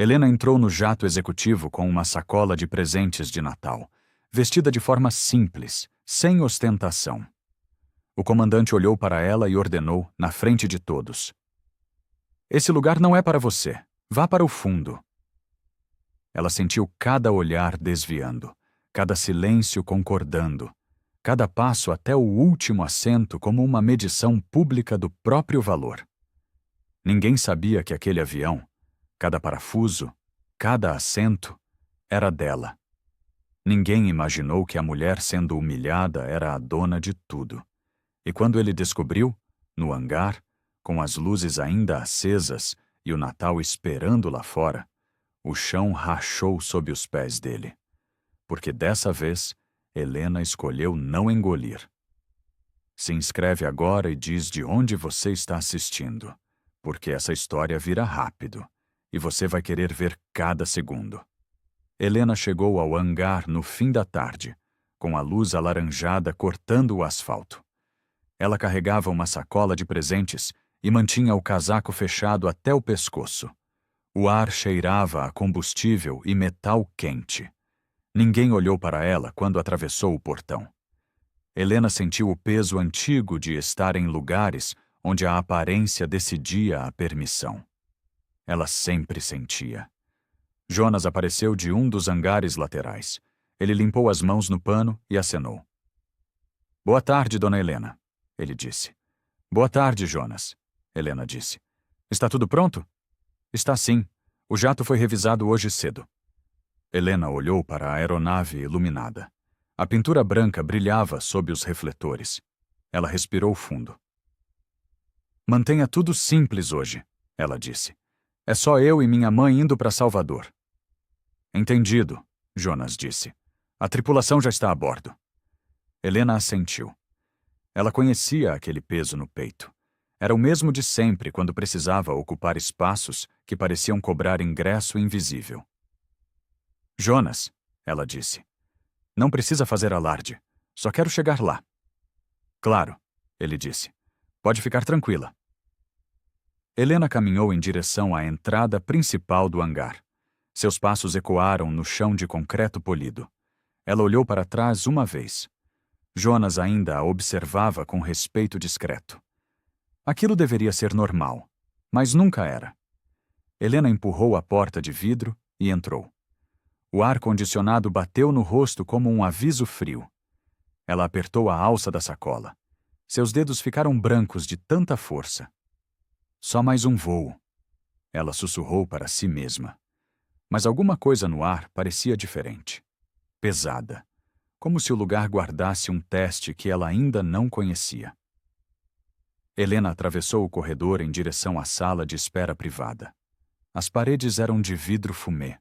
Helena entrou no jato executivo com uma sacola de presentes de Natal, vestida de forma simples, sem ostentação. O comandante olhou para ela e ordenou, na frente de todos: "Esse lugar não é para você. Vá para o fundo." Ela sentiu cada olhar desviando, cada silêncio concordando, cada passo até o último assento como uma medição pública do próprio valor. Ninguém sabia que aquele avião, cada parafuso, cada assento, era dela. Ninguém imaginou que a mulher sendo humilhada era a dona de tudo. E quando ele descobriu, no hangar, com as luzes ainda acesas e o Natal esperando lá fora, o chão rachou sob os pés dele. Porque dessa vez, Helena escolheu não engolir. Se inscreve agora e diz de onde você está assistindo, porque essa história vira rápido, e você vai querer ver cada segundo. Helena chegou ao hangar no fim da tarde, com a luz alaranjada cortando o asfalto. Ela carregava uma sacola de presentes e mantinha o casaco fechado até o pescoço. O ar cheirava a combustível e metal quente. Ninguém olhou para ela quando atravessou o portão. Helena sentiu o peso antigo de estar em lugares onde a aparência decidia a permissão. Ela sempre sentia. Jonas apareceu de um dos hangares laterais. Ele limpou as mãos no pano e acenou. "Boa tarde, dona Helena", ele disse. "Boa tarde, Jonas", Helena disse. "Está tudo pronto?" "Está sim. O jato foi revisado hoje cedo." Helena olhou para a aeronave iluminada. A pintura branca brilhava sob os refletores. Ela respirou fundo. "Mantenha tudo simples hoje", ela disse. "É só eu e minha mãe indo para Salvador." "Entendido", Jonas disse. "A tripulação já está a bordo." Helena assentiu. Ela conhecia aquele peso no peito. Era o mesmo de sempre quando precisava ocupar espaços que pareciam cobrar ingresso invisível. "Jonas", ela disse. "Não precisa fazer alarde. Só quero chegar lá." "Claro", ele disse. "Pode ficar tranquila." Helena caminhou em direção à entrada principal do hangar. Seus passos ecoaram no chão de concreto polido. Ela olhou para trás uma vez. Jonas ainda a observava com respeito discreto. Aquilo deveria ser normal, mas nunca era. Helena empurrou a porta de vidro e entrou. O ar-condicionado bateu no rosto como um aviso frio. Ela apertou a alça da sacola. Seus dedos ficaram brancos de tanta força. Só mais um voo. Ela sussurrou para si mesma. Mas alguma coisa no ar parecia diferente. Pesada. Como se o lugar guardasse um teste que ela ainda não conhecia. Helena atravessou o corredor em direção à sala de espera privada. As paredes eram de vidro fumê.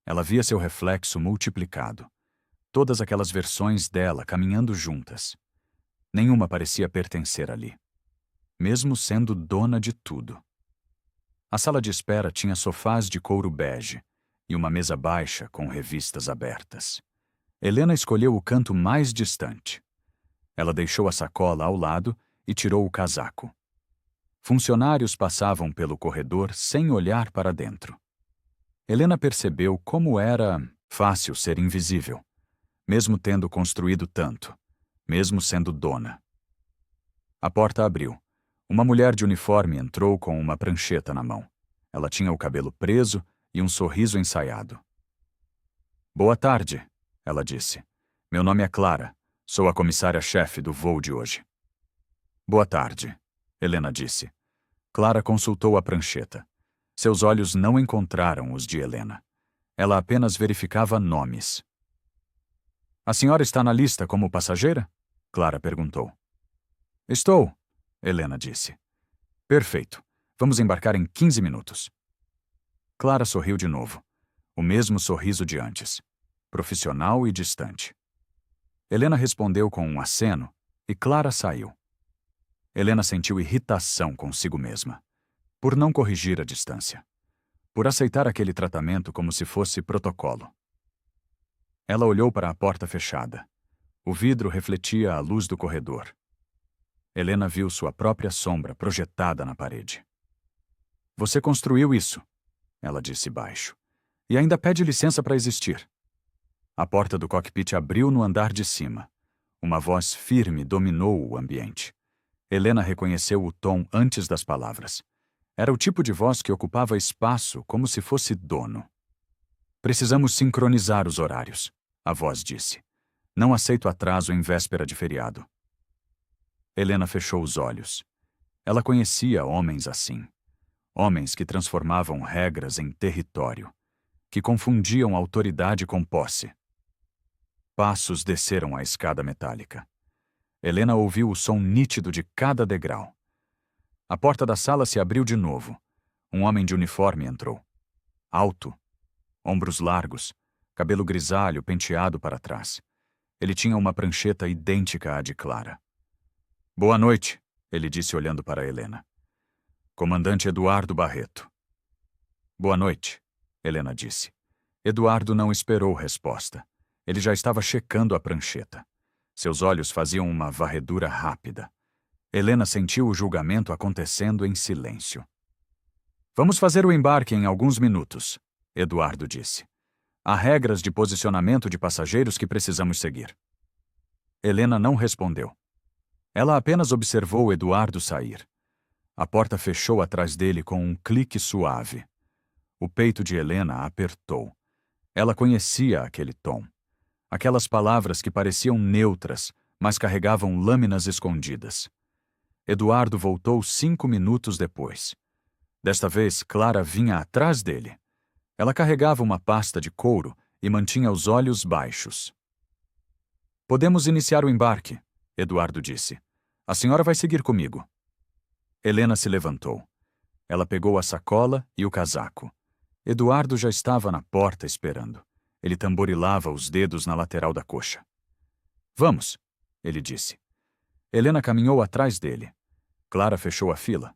Ela via seu reflexo multiplicado. Todas aquelas versões dela caminhando juntas. Nenhuma parecia pertencer ali. Mesmo sendo dona de tudo. A sala de espera tinha sofás de couro bege e uma mesa baixa com revistas abertas. Helena escolheu o canto mais distante. Ela deixou a sacola ao lado e tirou o casaco. Funcionários passavam pelo corredor sem olhar para dentro. Helena percebeu como era fácil ser invisível, mesmo tendo construído tanto, mesmo sendo dona. A porta abriu. Uma mulher de uniforme entrou com uma prancheta na mão. Ela tinha o cabelo preso e um sorriso ensaiado. "Boa tarde", ela disse. "Meu nome é Clara. Sou a comissária-chefe do voo de hoje." "Boa tarde", Helena disse. Clara consultou a prancheta. Seus olhos não encontraram os de Helena. Ela apenas verificava nomes. "A senhora está na lista como passageira?" Clara perguntou. "Estou", Helena disse. "Perfeito. Vamos embarcar em 15 minutos." Clara sorriu de novo. O mesmo sorriso de antes. Profissional e distante. Helena respondeu com um aceno e Clara saiu. Helena sentiu irritação consigo mesma. Por não corrigir a distância. Por aceitar aquele tratamento como se fosse protocolo. Ela olhou para a porta fechada. O vidro refletia a luz do corredor. Helena viu sua própria sombra projetada na parede. "Você construiu isso", ela disse baixo. E ainda pede licença para existir. A porta do cockpit abriu no andar de cima. Uma voz firme dominou o ambiente. Helena reconheceu o tom antes das palavras. Era o tipo de voz que ocupava espaço como se fosse dono. Precisamos sincronizar os horários, a voz disse. Não aceito atraso em véspera de feriado. Helena fechou os olhos. Ela conhecia homens assim. Homens que transformavam regras em território, que confundiam autoridade com posse. Passos desceram a escada metálica. Helena ouviu o som nítido de cada degrau. A porta da sala se abriu de novo. Um homem de uniforme entrou. Alto, ombros largos, cabelo grisalho penteado para trás. Ele tinha uma prancheta idêntica à de Clara. Boa noite, ele disse olhando para Helena. Comandante Eduardo Barreto. Boa noite, Helena disse. Eduardo não esperou resposta. Ele já estava checando a prancheta. Seus olhos faziam uma varredura rápida. Helena sentiu o julgamento acontecendo em silêncio. Vamos fazer o embarque em alguns minutos, Eduardo disse. Há regras de posicionamento de passageiros que precisamos seguir. Helena não respondeu. Ela apenas observou Eduardo sair. A porta fechou atrás dele com um clique suave. O peito de Helena apertou. Ela conhecia aquele tom. Aquelas palavras que pareciam neutras, mas carregavam lâminas escondidas. Eduardo voltou 5 minutos depois. Desta vez, Clara vinha atrás dele. Ela carregava uma pasta de couro e mantinha os olhos baixos. Podemos iniciar o embarque, Eduardo disse. A senhora vai seguir comigo. Helena se levantou. Ela pegou a sacola e o casaco. Eduardo já estava na porta esperando. Ele tamborilava os dedos na lateral da coxa. Vamos, ele disse. Helena caminhou atrás dele. Clara fechou a fila.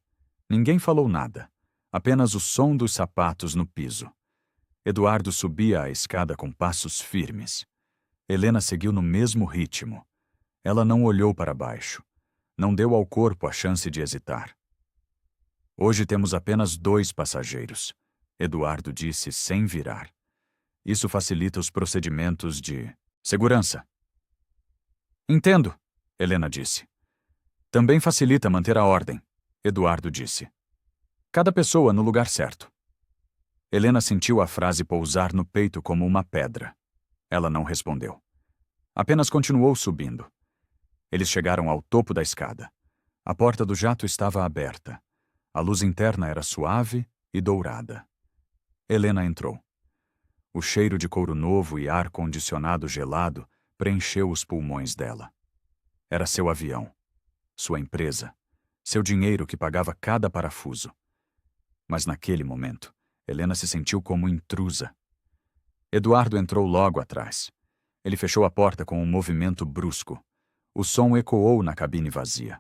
Ninguém falou nada. Apenas o som dos sapatos no piso. Eduardo subia a escada com passos firmes. Helena seguiu no mesmo ritmo. Ela não olhou para baixo. Não deu ao corpo a chance de hesitar. Hoje temos apenas 2 passageiros, Eduardo disse sem virar. Isso facilita os procedimentos de segurança. Entendo, Helena disse. Também facilita manter a ordem, Eduardo disse. Cada pessoa no lugar certo. Helena sentiu a frase pousar no peito como uma pedra. Ela não respondeu. Apenas continuou subindo. Eles chegaram ao topo da escada. A porta do jato estava aberta. A luz interna era suave e dourada. Helena entrou. O cheiro de couro novo e ar-condicionado gelado preencheu os pulmões dela. Era seu avião, sua empresa, seu dinheiro que pagava cada parafuso. Mas naquele momento, Helena se sentiu como intrusa. Eduardo entrou logo atrás. Ele fechou a porta com um movimento brusco. O som ecoou na cabine vazia.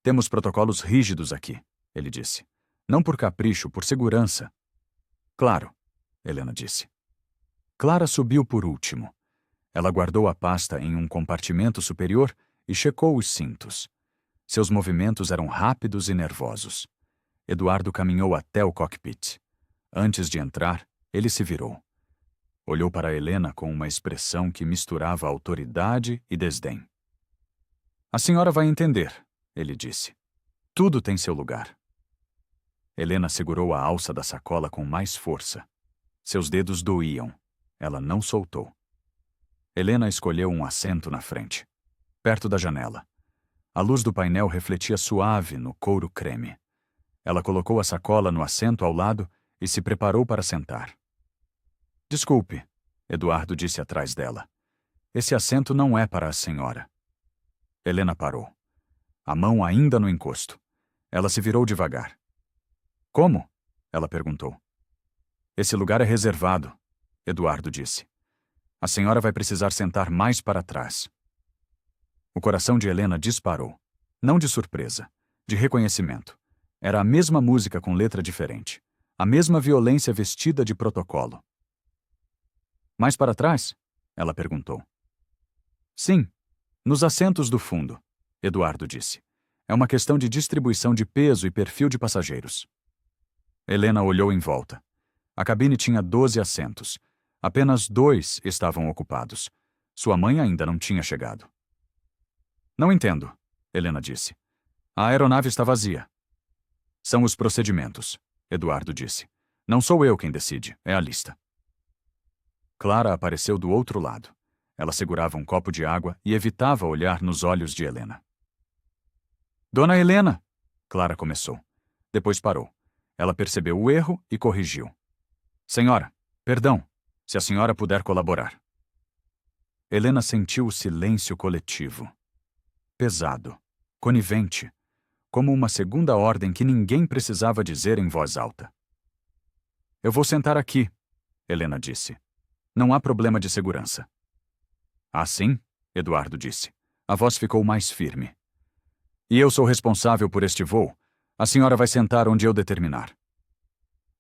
Temos protocolos rígidos aqui, ele disse. Não por capricho, por segurança. Claro, Helena disse. Clara subiu por último. Ela guardou a pasta em um compartimento superior e checou os cintos. Seus movimentos eram rápidos e nervosos. Eduardo caminhou até o cockpit. Antes de entrar, ele se virou. Olhou para Helena com uma expressão que misturava autoridade e desdém. A senhora vai entender, ele disse. Tudo tem seu lugar. Helena segurou a alça da sacola com mais força. Seus dedos doíam. Ela não soltou. Helena escolheu um assento na frente, perto da janela. A luz do painel refletia suave no couro creme. Ela colocou a sacola no assento ao lado e se preparou para sentar. Desculpe, Eduardo disse atrás dela. Esse assento não é para a senhora. Helena parou. A mão ainda no encosto. Ela se virou devagar. Como? Ela perguntou. Esse lugar é reservado, Eduardo disse. A senhora vai precisar sentar mais para trás. O coração de Helena disparou. Não de surpresa, de reconhecimento. Era a mesma música com letra diferente. A mesma violência vestida de protocolo. Mais para trás? Ela perguntou. Sim, nos assentos do fundo, Eduardo disse. É uma questão de distribuição de peso e perfil de passageiros. Helena olhou em volta. A cabine tinha 12 assentos. Apenas 2 estavam ocupados. Sua mãe ainda não tinha chegado. Não entendo, Helena disse. A aeronave está vazia. São os procedimentos, Eduardo disse. Não sou eu quem decide, é a lista. Clara apareceu do outro lado. Ela segurava um copo de água e evitava olhar nos olhos de Helena. Dona Helena! Clara começou. Depois parou. Ela percebeu o erro e corrigiu. Senhora, perdão, se a senhora puder colaborar. Helena sentiu o silêncio coletivo. Pesado, conivente, como uma segunda ordem que ninguém precisava dizer em voz alta. Eu vou sentar aqui, Helena disse. Não há problema de segurança. Ah, sim? Eduardo disse. A voz ficou mais firme. E eu sou responsável por este voo. A senhora vai sentar onde eu determinar.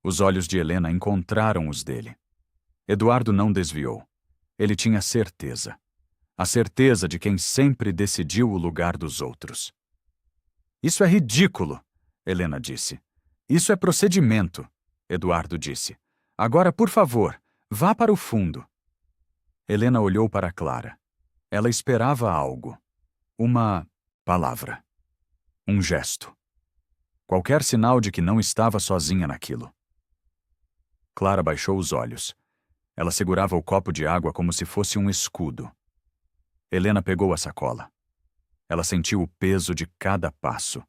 Os olhos de Helena encontraram os dele. Eduardo não desviou. Ele tinha certeza. A certeza de quem sempre decidiu o lugar dos outros. Isso é ridículo, Helena disse. Isso é procedimento, Eduardo disse. Agora, por favor, vá para o fundo. Helena olhou para Clara. Ela esperava algo. Uma palavra. Um gesto. Qualquer sinal de que não estava sozinha naquilo. Clara baixou os olhos. Ela segurava o copo de água como se fosse um escudo. Helena pegou a sacola. Ela sentiu o peso de cada passo.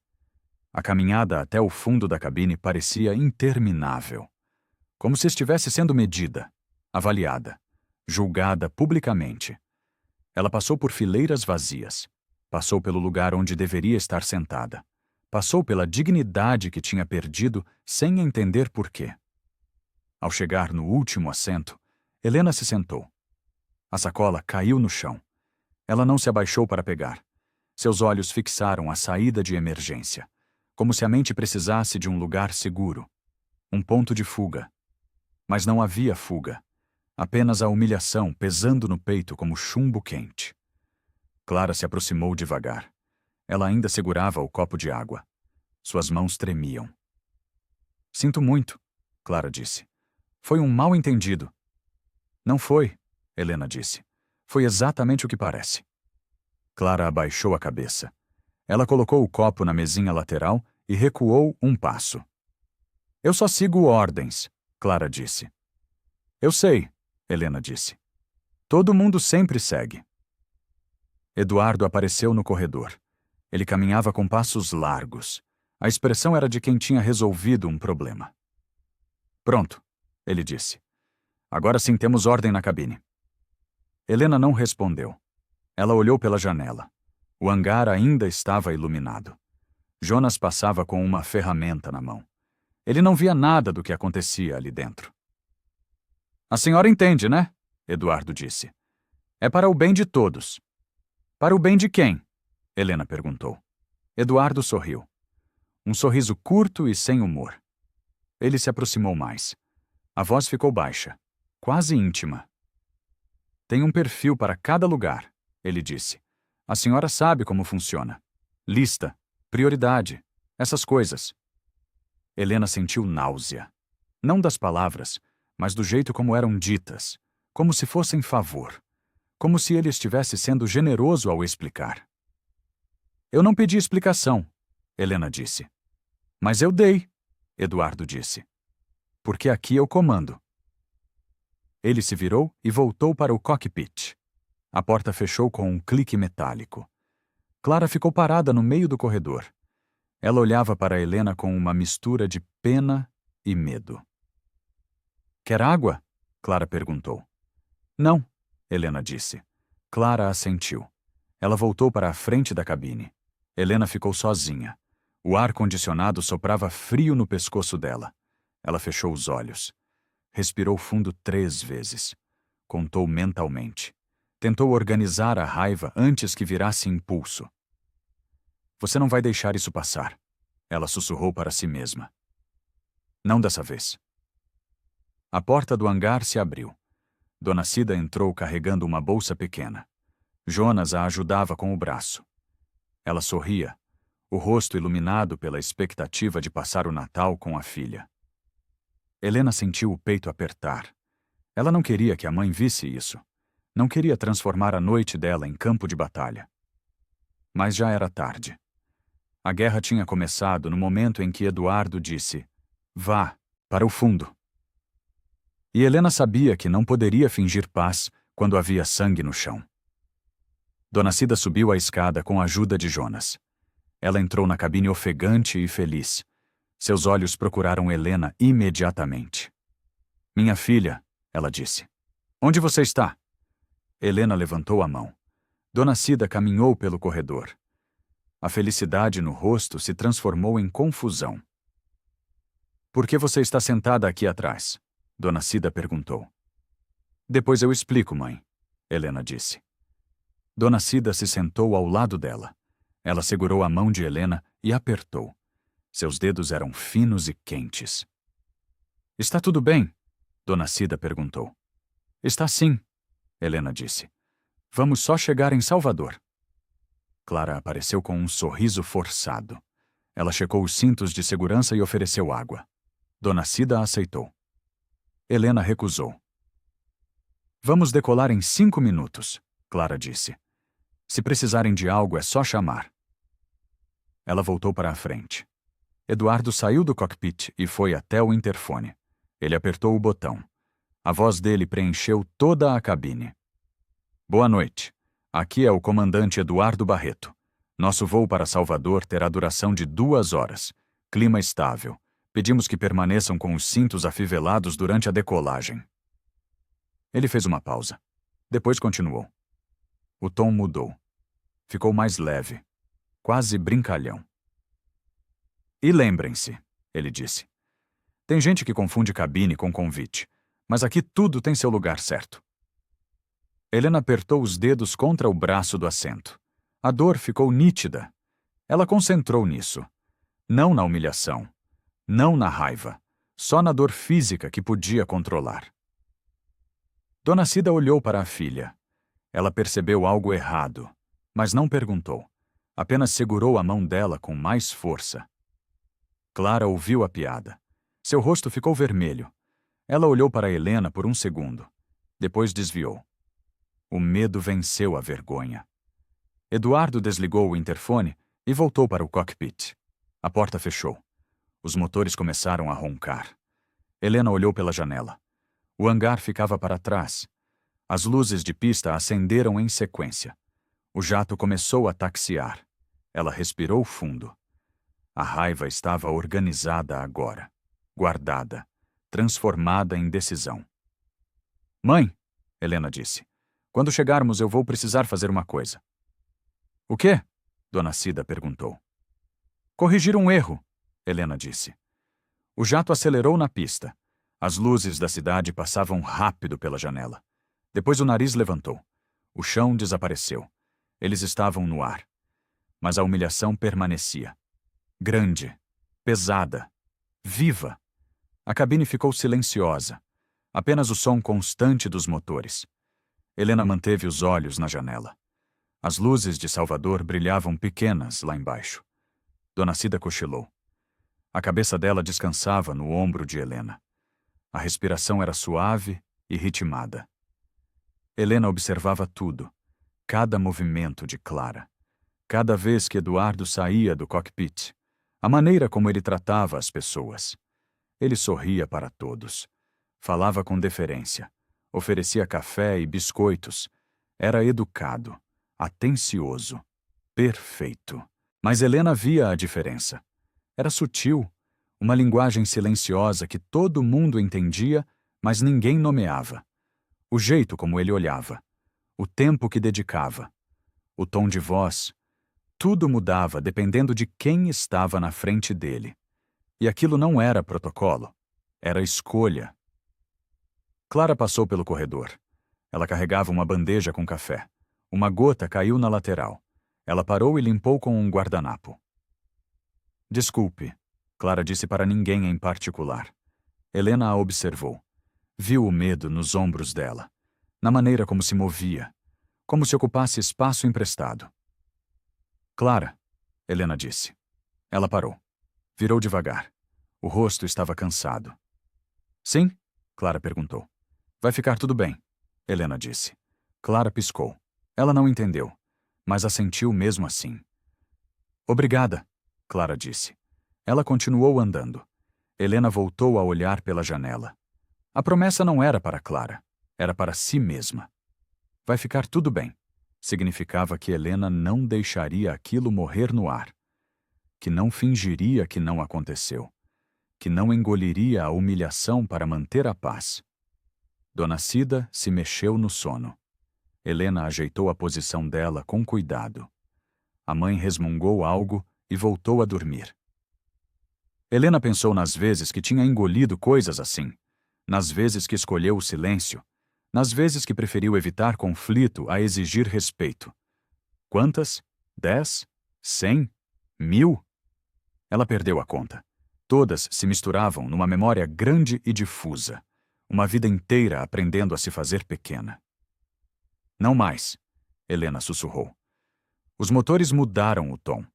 A caminhada até o fundo da cabine parecia interminável. Como se estivesse sendo medida, avaliada, julgada publicamente. Ela passou por fileiras vazias. Passou pelo lugar onde deveria estar sentada. Passou pela dignidade que tinha perdido sem entender por quê. Ao chegar no último assento, Helena se sentou. A sacola caiu no chão. Ela não se abaixou para pegar. Seus olhos fixaram a saída de emergência, como se a mente precisasse de um lugar seguro, um ponto de fuga. Mas não havia fuga, apenas a humilhação pesando no peito como chumbo quente. Clara se aproximou devagar. Ela ainda segurava o copo de água. Suas mãos tremiam. Sinto muito, Clara disse. Foi um mal-entendido. Não foi, Helena disse. Foi exatamente o que parece. Clara abaixou a cabeça. Ela colocou o copo na mesinha lateral e recuou um passo. Eu só sigo ordens, Clara disse. Eu sei, Helena disse. Todo mundo sempre segue. Eduardo apareceu no corredor. Ele caminhava com passos largos. A expressão era de quem tinha resolvido um problema. Pronto, ele disse. Agora sim temos ordem na cabine. Helena não respondeu. Ela olhou pela janela. O hangar ainda estava iluminado. Jonas passava com uma ferramenta na mão. Ele não via nada do que acontecia ali dentro. A senhora entende, né? Eduardo disse. É para o bem de todos. Para o bem de quem? Helena perguntou. Eduardo sorriu. Um sorriso curto e sem humor. Ele se aproximou mais. A voz ficou baixa, quase íntima. Tem um perfil para cada lugar, ele disse. A senhora sabe como funciona. Lista, prioridade, essas coisas. Helena sentiu náusea. Não das palavras, mas do jeito como eram ditas, como se fossem favor. Como se ele estivesse sendo generoso ao explicar. Eu não pedi explicação, Helena disse. Mas eu dei, Eduardo disse. Porque aqui eu comando. Ele se virou e voltou para o cockpit. A porta fechou com um clique metálico. Clara ficou parada no meio do corredor. Ela olhava para Helena com uma mistura de pena e medo. Quer água? Clara perguntou. Não, Helena disse. Clara assentiu. Ela voltou para a frente da cabine. Helena ficou sozinha. O ar-condicionado soprava frio no pescoço dela. Ela fechou os olhos. Respirou fundo 3 vezes. Contou mentalmente. Tentou organizar a raiva antes que virasse impulso. Você não vai deixar isso passar, ela sussurrou para si mesma. Não dessa vez. A porta do hangar se abriu. Dona Cida entrou carregando uma bolsa pequena. Jonas a ajudava com o braço. Ela sorria, o rosto iluminado pela expectativa de passar o Natal com a filha. Helena sentiu o peito apertar. Ela não queria que a mãe visse isso. Não queria transformar a noite dela em campo de batalha. Mas já era tarde. A guerra tinha começado no momento em que Eduardo disse: "Vá, para o fundo." E Helena sabia que não poderia fingir paz quando havia sangue no chão. Dona Cida subiu a escada com a ajuda de Jonas. Ela entrou na cabine ofegante e feliz. Seus olhos procuraram Helena imediatamente. "Minha filha," ela disse. "Onde você está?" Helena levantou a mão. Dona Cida caminhou pelo corredor. A felicidade no rosto se transformou em confusão. "Por que você está sentada aqui atrás?" Dona Cida perguntou. "Depois eu explico, mãe," Helena disse. Dona Cida se sentou ao lado dela. Ela segurou a mão de Helena e apertou. Seus dedos eram finos e quentes. "Está tudo bem?" Dona Cida perguntou. "Está sim," Helena disse. "Vamos só chegar em Salvador." Clara apareceu com um sorriso forçado. Ela checou os cintos de segurança e ofereceu água. Dona Cida aceitou. Helena recusou. "Vamos decolar em 5 minutos," Clara disse. "Se precisarem de algo, é só chamar." Ela voltou para a frente. Eduardo saiu do cockpit e foi até o interfone. Ele apertou o botão. A voz dele preencheu toda a cabine. "Boa noite. Aqui é o comandante Eduardo Barreto. Nosso voo para Salvador terá duração de 2 horas. Clima estável. Pedimos que permaneçam com os cintos afivelados durante a decolagem." Ele fez uma pausa. Depois continuou. O tom mudou. Ficou mais leve. Quase brincalhão. "E lembrem-se," ele disse. "Tem gente que confunde cabine com convite, mas aqui tudo tem seu lugar certo." Helena apertou os dedos contra o braço do assento. A dor ficou nítida. Ela concentrou nisso. Não na humilhação. Não na raiva. Só na dor física que podia controlar. Dona Cida olhou para a filha. Ela percebeu algo errado, mas não perguntou. Apenas segurou a mão dela com mais força. Clara ouviu a piada. Seu rosto ficou vermelho. Ela olhou para Helena por um segundo. Depois desviou. O medo venceu a vergonha. Eduardo desligou o interfone e voltou para o cockpit. A porta fechou. Os motores começaram a roncar. Helena olhou pela janela. O hangar ficava para trás. As luzes de pista acenderam em sequência. O jato começou a taxiar. Ela respirou fundo. A raiva estava organizada agora, guardada, transformada em decisão. "Mãe," Helena disse, "quando chegarmos eu vou precisar fazer uma coisa." "O quê?" Dona Cida perguntou. "Corrigir um erro," Helena disse. O jato acelerou na pista. As luzes da cidade passavam rápido pela janela. Depois o nariz levantou. O chão desapareceu. Eles estavam no ar. Mas a humilhação permanecia. Grande, pesada, viva. A cabine ficou silenciosa. Apenas o som constante dos motores. Helena manteve os olhos na janela. As luzes de Salvador brilhavam pequenas lá embaixo. Dona Cida cochilou. A cabeça dela descansava no ombro de Helena. A respiração era suave e ritmada. Helena observava tudo, cada movimento de Clara. Cada vez que Eduardo saía do cockpit, a maneira como ele tratava as pessoas. Ele sorria para todos. Falava com deferência. Oferecia café e biscoitos. Era educado, atencioso, perfeito. Mas Helena via a diferença. Era sutil, uma linguagem silenciosa que todo mundo entendia, mas ninguém nomeava. O jeito como ele olhava, o tempo que dedicava, o tom de voz, tudo mudava dependendo de quem estava na frente dele. E aquilo não era protocolo, era escolha. Clara passou pelo corredor. Ela carregava uma bandeja com café. Uma gota caiu na lateral. Ela parou e limpou com um guardanapo. "Desculpe," Clara disse para ninguém em particular. Helena a observou. Viu o medo nos ombros dela, na maneira como se movia, como se ocupasse espaço emprestado. "Clara," Helena disse. Ela parou. Virou devagar. O rosto estava cansado. Sim? Clara perguntou. Vai ficar tudo bem, Helena disse. Clara piscou. Ela não entendeu, mas assentiu mesmo assim. Obrigada, Clara disse. Ela continuou andando. Helena voltou a olhar pela janela. A promessa não era para Clara, era para si mesma. Vai ficar tudo bem. Significava que Helena não deixaria aquilo morrer no ar, que não fingiria que não aconteceu, que não engoliria a humilhação para manter a paz. Dona Cida se mexeu no sono. Helena ajeitou a posição dela com cuidado. A mãe resmungou algo e voltou a dormir. Helena pensou nas vezes que tinha engolido coisas assim, nas vezes que escolheu o silêncio, nas vezes que preferiu evitar conflito a exigir respeito. Quantas? 10? 100? 1000? Ela perdeu a conta. Todas se misturavam numa memória grande e difusa, uma vida inteira aprendendo a se fazer pequena. Não mais, Helena sussurrou. Os motores mudaram o tom.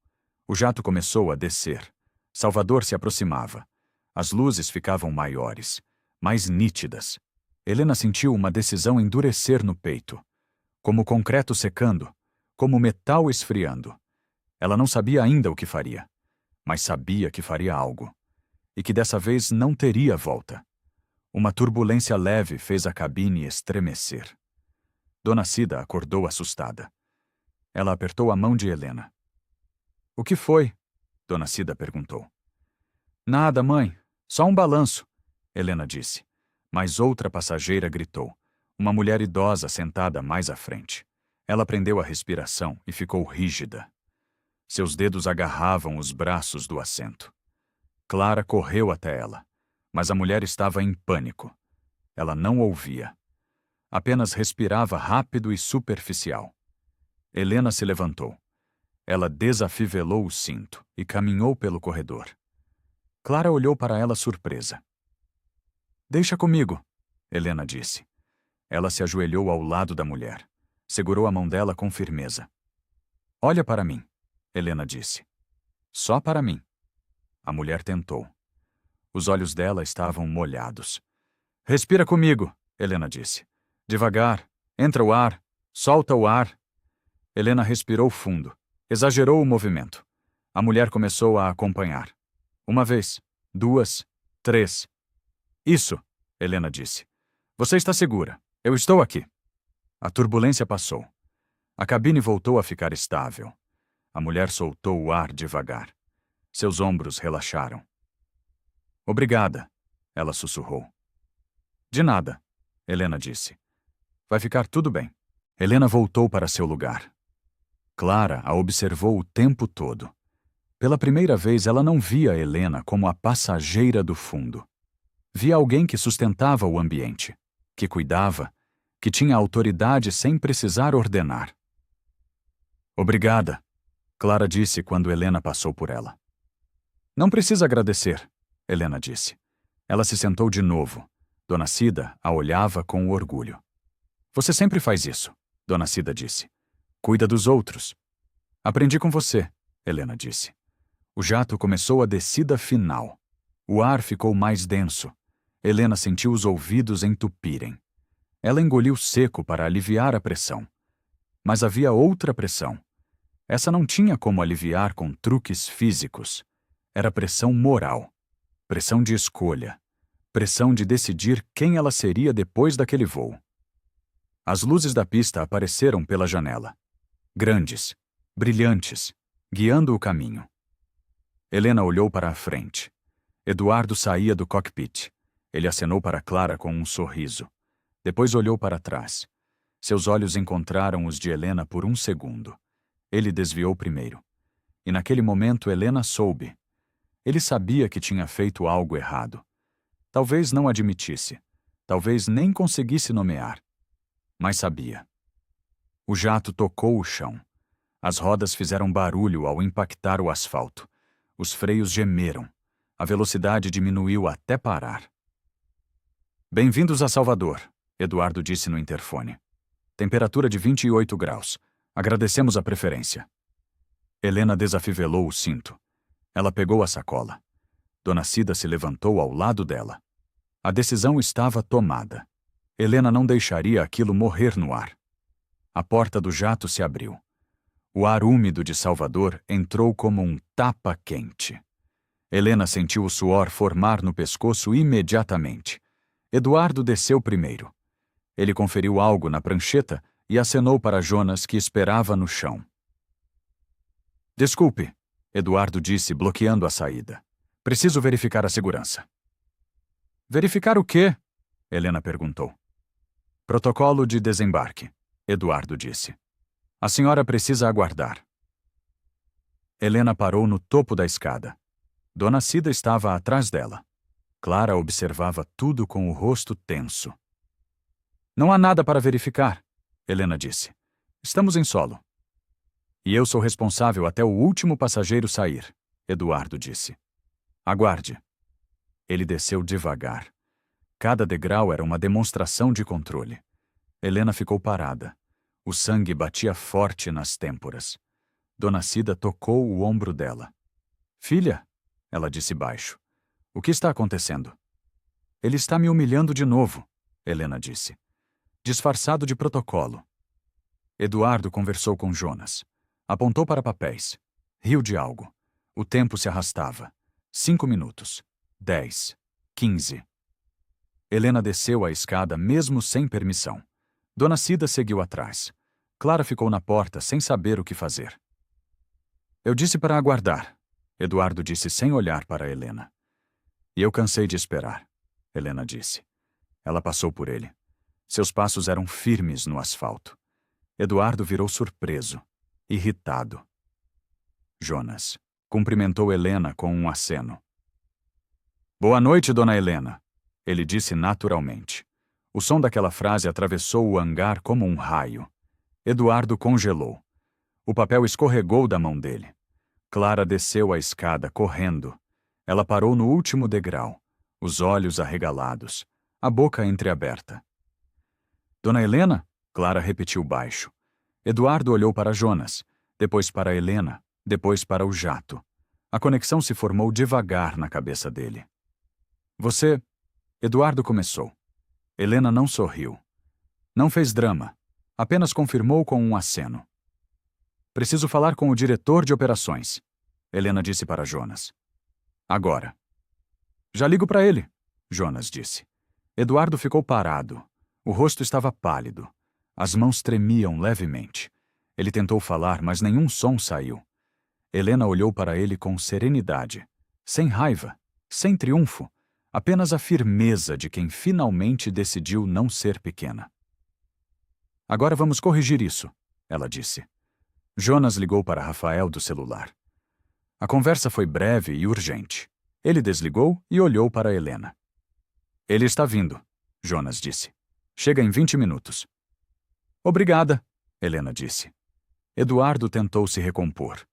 O jato começou a descer. Salvador se aproximava. As luzes ficavam maiores, mais nítidas. Helena sentiu uma decisão endurecer no peito, como concreto secando, como metal esfriando. Ela não sabia ainda o que faria, mas sabia que faria algo, e que dessa vez não teria volta. Uma turbulência leve fez a cabine estremecer. Dona Cida acordou assustada. Ela apertou a mão de Helena. O que foi? Dona Cida perguntou. Nada, mãe. Só um balanço, Helena disse. Mas outra passageira gritou. Uma mulher idosa sentada mais à frente. Ela prendeu a respiração e ficou rígida. Seus dedos agarravam os braços do assento. Clara correu até ela, mas a mulher estava em pânico. Ela não ouvia. Apenas respirava rápido e superficial. Helena se levantou. Ela desafivelou o cinto e caminhou pelo corredor. Clara olhou para ela surpresa. Deixa comigo, Helena disse. Ela se ajoelhou ao lado da mulher. Segurou a mão dela com firmeza. Olha para mim, Helena disse. Só para mim. A mulher tentou. Os olhos dela estavam molhados. Respira comigo, Helena disse. Devagar, entra o ar, solta o ar. Helena respirou fundo. Exagerou o movimento. A mulher começou a acompanhar. 1 vez, 2, 3. Isso, Helena disse. Você está segura. Eu estou aqui. A turbulência passou. A cabine voltou a ficar estável. A mulher soltou o ar devagar. Seus ombros relaxaram. Obrigada, ela sussurrou. De nada, Helena disse. Vai ficar tudo bem. Helena voltou para seu lugar. Clara a observou o tempo todo. Pela primeira vez, ela não via Helena como a passageira do fundo. Via alguém que sustentava o ambiente, que cuidava, que tinha autoridade sem precisar ordenar. Obrigada, Clara disse quando Helena passou por ela. Não precisa agradecer, Helena disse. Ela se sentou de novo. Dona Cida a olhava com orgulho. Você sempre faz isso, Dona Cida disse. Cuida dos outros. Aprendi com você, Helena disse. O jato começou a descida final. O ar ficou mais denso. Helena sentiu os ouvidos entupirem. Ela engoliu seco para aliviar a pressão. Mas havia outra pressão. Essa não tinha como aliviar com truques físicos. Era pressão moral. Pressão de escolha. Pressão de decidir quem ela seria depois daquele voo. As luzes da pista apareceram pela janela. Grandes, brilhantes, guiando o caminho. Helena olhou para a frente. Eduardo saía do cockpit. Ele acenou para Clara com um sorriso. Depois olhou para trás. Seus olhos encontraram os de Helena por um segundo. Ele desviou primeiro. E naquele momento Helena soube. Ele sabia que tinha feito algo errado. Talvez não admitisse. Talvez nem conseguisse nomear. Mas sabia. O jato tocou o chão. As rodas fizeram barulho ao impactar o asfalto. Os freios gemeram. A velocidade diminuiu até parar. Bem-vindos a Salvador, Eduardo disse no interfone. Temperatura de 28 graus. Agradecemos a preferência. Helena desafivelou o cinto. Ela pegou a sacola. Dona Cida se levantou ao lado dela. A decisão estava tomada. Helena não deixaria aquilo morrer no ar. A porta do jato se abriu. O ar úmido de Salvador entrou como um tapa quente. Helena sentiu o suor formar no pescoço imediatamente. Eduardo desceu primeiro. Ele conferiu algo na prancheta e acenou para Jonas, que esperava no chão. Desculpe, Eduardo disse, bloqueando a saída. Preciso verificar a segurança. Verificar o quê? Helena perguntou. Protocolo de desembarque, Eduardo disse. A senhora precisa aguardar. Helena parou no topo da escada. Dona Cida estava atrás dela. Clara observava tudo com o rosto tenso. Não há nada para verificar, Helena disse. Estamos em solo. E eu sou responsável até o último passageiro sair, Eduardo disse. Aguarde. Ele desceu devagar. Cada degrau era uma demonstração de controle. Helena ficou parada. O sangue batia forte nas têmporas. Dona Cida tocou o ombro dela. Filha, ela disse baixo. O que está acontecendo? Ele está me humilhando de novo, Helena disse. Disfarçado de protocolo. Eduardo conversou com Jonas. Apontou para papéis. Riu de algo. O tempo se arrastava. 5 minutos. 10. 15. Helena desceu a escada mesmo sem permissão. Dona Cida seguiu atrás. Clara ficou na porta sem saber o que fazer. Eu disse para aguardar, Eduardo disse sem olhar para Helena. E eu cansei de esperar, Helena disse. Ela passou por ele. Seus passos eram firmes no asfalto. Eduardo virou surpreso, irritado. Jonas cumprimentou Helena com um aceno. Boa noite, dona Helena, ele disse naturalmente. O som daquela frase atravessou o hangar como um raio. Eduardo congelou. O papel escorregou da mão dele. Clara desceu a escada, correndo. Ela parou no último degrau, os olhos arregalados, a boca entreaberta. Dona Helena? Clara repetiu baixo. Eduardo olhou para Jonas, depois para Helena, depois para o jato. A conexão se formou devagar na cabeça dele. Você... Eduardo começou. Helena não sorriu. Não fez drama. Apenas confirmou com um aceno. Preciso falar com o diretor de operações, Helena disse para Jonas. Agora. Já ligo para ele, Jonas disse. Eduardo ficou parado. O rosto estava pálido. As mãos tremiam levemente. Ele tentou falar, mas nenhum som saiu. Helena olhou para ele com serenidade, sem raiva, sem triunfo, apenas a firmeza de quem finalmente decidiu não ser pequena. Agora vamos corrigir isso, ela disse. Jonas ligou para Rafael do celular. A conversa foi breve e urgente. Ele desligou e olhou para Helena. Ele está vindo, Jonas disse. Chega em 20 minutos. Obrigada, Helena disse. Eduardo tentou se recompor.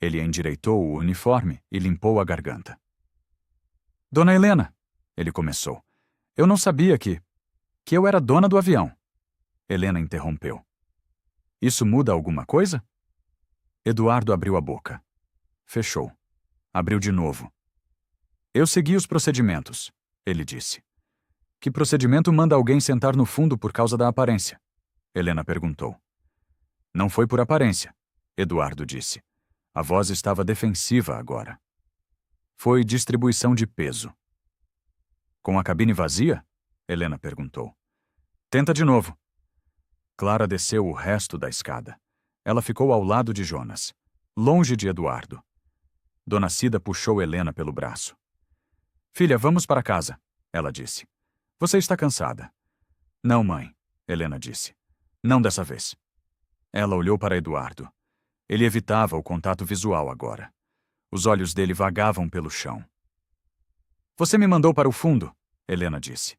Ele endireitou o uniforme e limpou a garganta. Dona Helena, ele começou. Eu não sabia que eu era dona do avião. Helena interrompeu. Isso muda alguma coisa? Eduardo abriu a boca. Fechou. Abriu de novo. Eu segui os procedimentos, ele disse. Que procedimento manda alguém sentar no fundo por causa da aparência? Helena perguntou. Não foi por aparência, Eduardo disse. A voz estava defensiva agora. Foi distribuição de peso. Com a cabine vazia? Helena perguntou. Tenta de novo. Clara desceu o resto da escada. Ela ficou ao lado de Jonas, longe de Eduardo. Dona Cida puxou Helena pelo braço. Filha, vamos para casa, ela disse. Você está cansada. Não, mãe, Helena disse. Não dessa vez. Ela olhou para Eduardo. Ele evitava o contato visual agora. Os olhos dele vagavam pelo chão. Você me mandou para o fundo, Helena disse.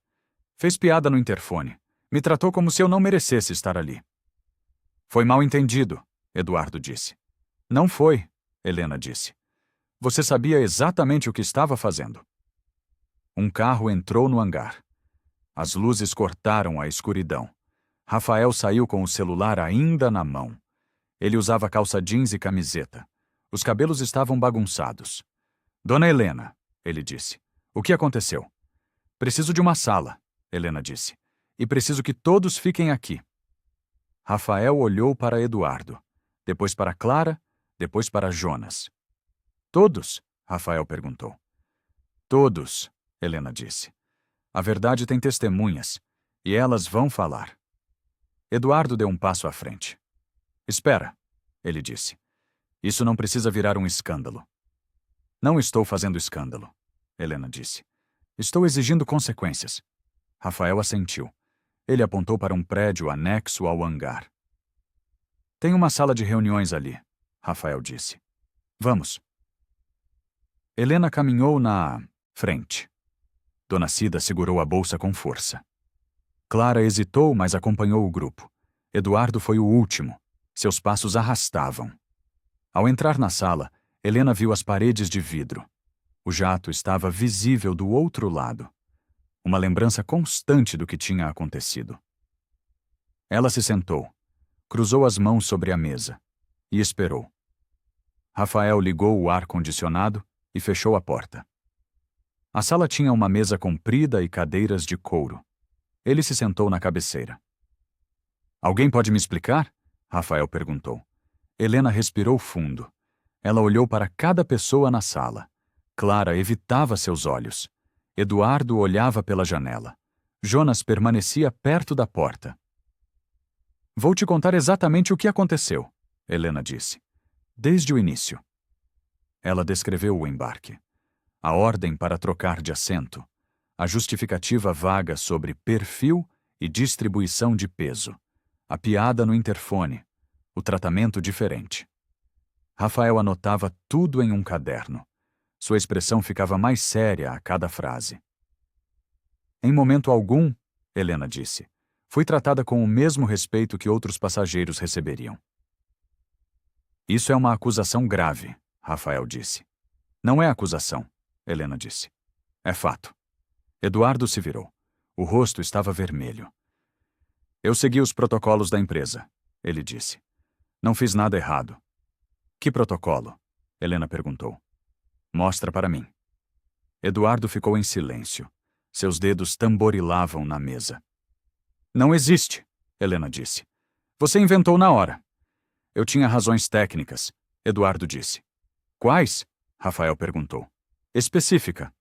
Fez piada no interfone. Me tratou como se eu não merecesse estar ali. Foi mal entendido, Eduardo disse. Não foi, Helena disse. Você sabia exatamente o que estava fazendo. Um carro entrou no hangar. As luzes cortaram a escuridão. Rafael saiu com o celular ainda na mão. Ele usava calça jeans e camiseta. Os cabelos estavam bagunçados. Dona Helena, ele disse. O que aconteceu? Preciso de uma sala, Helena disse. E preciso que todos fiquem aqui. Rafael olhou para Eduardo, depois para Clara, depois para Jonas. Todos? Rafael perguntou. Todos, Helena disse. A verdade tem testemunhas, e elas vão falar. Eduardo deu um passo à frente. Espera, ele disse. Isso não precisa virar um escândalo. Não estou fazendo escândalo, Helena disse. Estou exigindo consequências. Rafael assentiu. Ele apontou para um prédio anexo ao hangar. Tem uma sala de reuniões ali, Rafael disse. Vamos. Helena caminhou na frente. Dona Cida segurou a bolsa com força. Clara hesitou, mas acompanhou o grupo. Eduardo foi o último. Seus passos arrastavam. Ao entrar na sala, Helena viu as paredes de vidro. O jato estava visível do outro lado. Uma lembrança constante do que tinha acontecido. Ela se sentou, cruzou as mãos sobre a mesa e esperou. Rafael ligou o ar-condicionado e fechou a porta. A sala tinha uma mesa comprida e cadeiras de couro. Ele se sentou na cabeceira. Alguém pode me explicar? Rafael perguntou. Helena respirou fundo. Ela olhou para cada pessoa na sala. Clara evitava seus olhos. Eduardo olhava pela janela. Jonas permanecia perto da porta. Vou te contar exatamente o que aconteceu, Helena disse. Desde o início. Ela descreveu o embarque. A ordem para trocar de assento. A justificativa vaga sobre perfil e distribuição de peso. A piada no interfone. O tratamento diferente. Rafael anotava tudo em um caderno. Sua expressão ficava mais séria a cada frase. Em momento algum, Helena disse, fui tratada com o mesmo respeito que outros passageiros receberiam. Isso é uma acusação grave, Rafael disse. Não é acusação, Helena disse. É fato. Eduardo se virou. O rosto estava vermelho. Eu segui os protocolos da empresa, ele disse. Não fiz nada errado. Que protocolo? Helena perguntou. Mostra para mim. Eduardo ficou em silêncio. Seus dedos tamborilavam na mesa. Não existe, Helena disse. Você inventou na hora. Eu tinha razões técnicas, Eduardo disse. Quais? Rafael perguntou. Específica.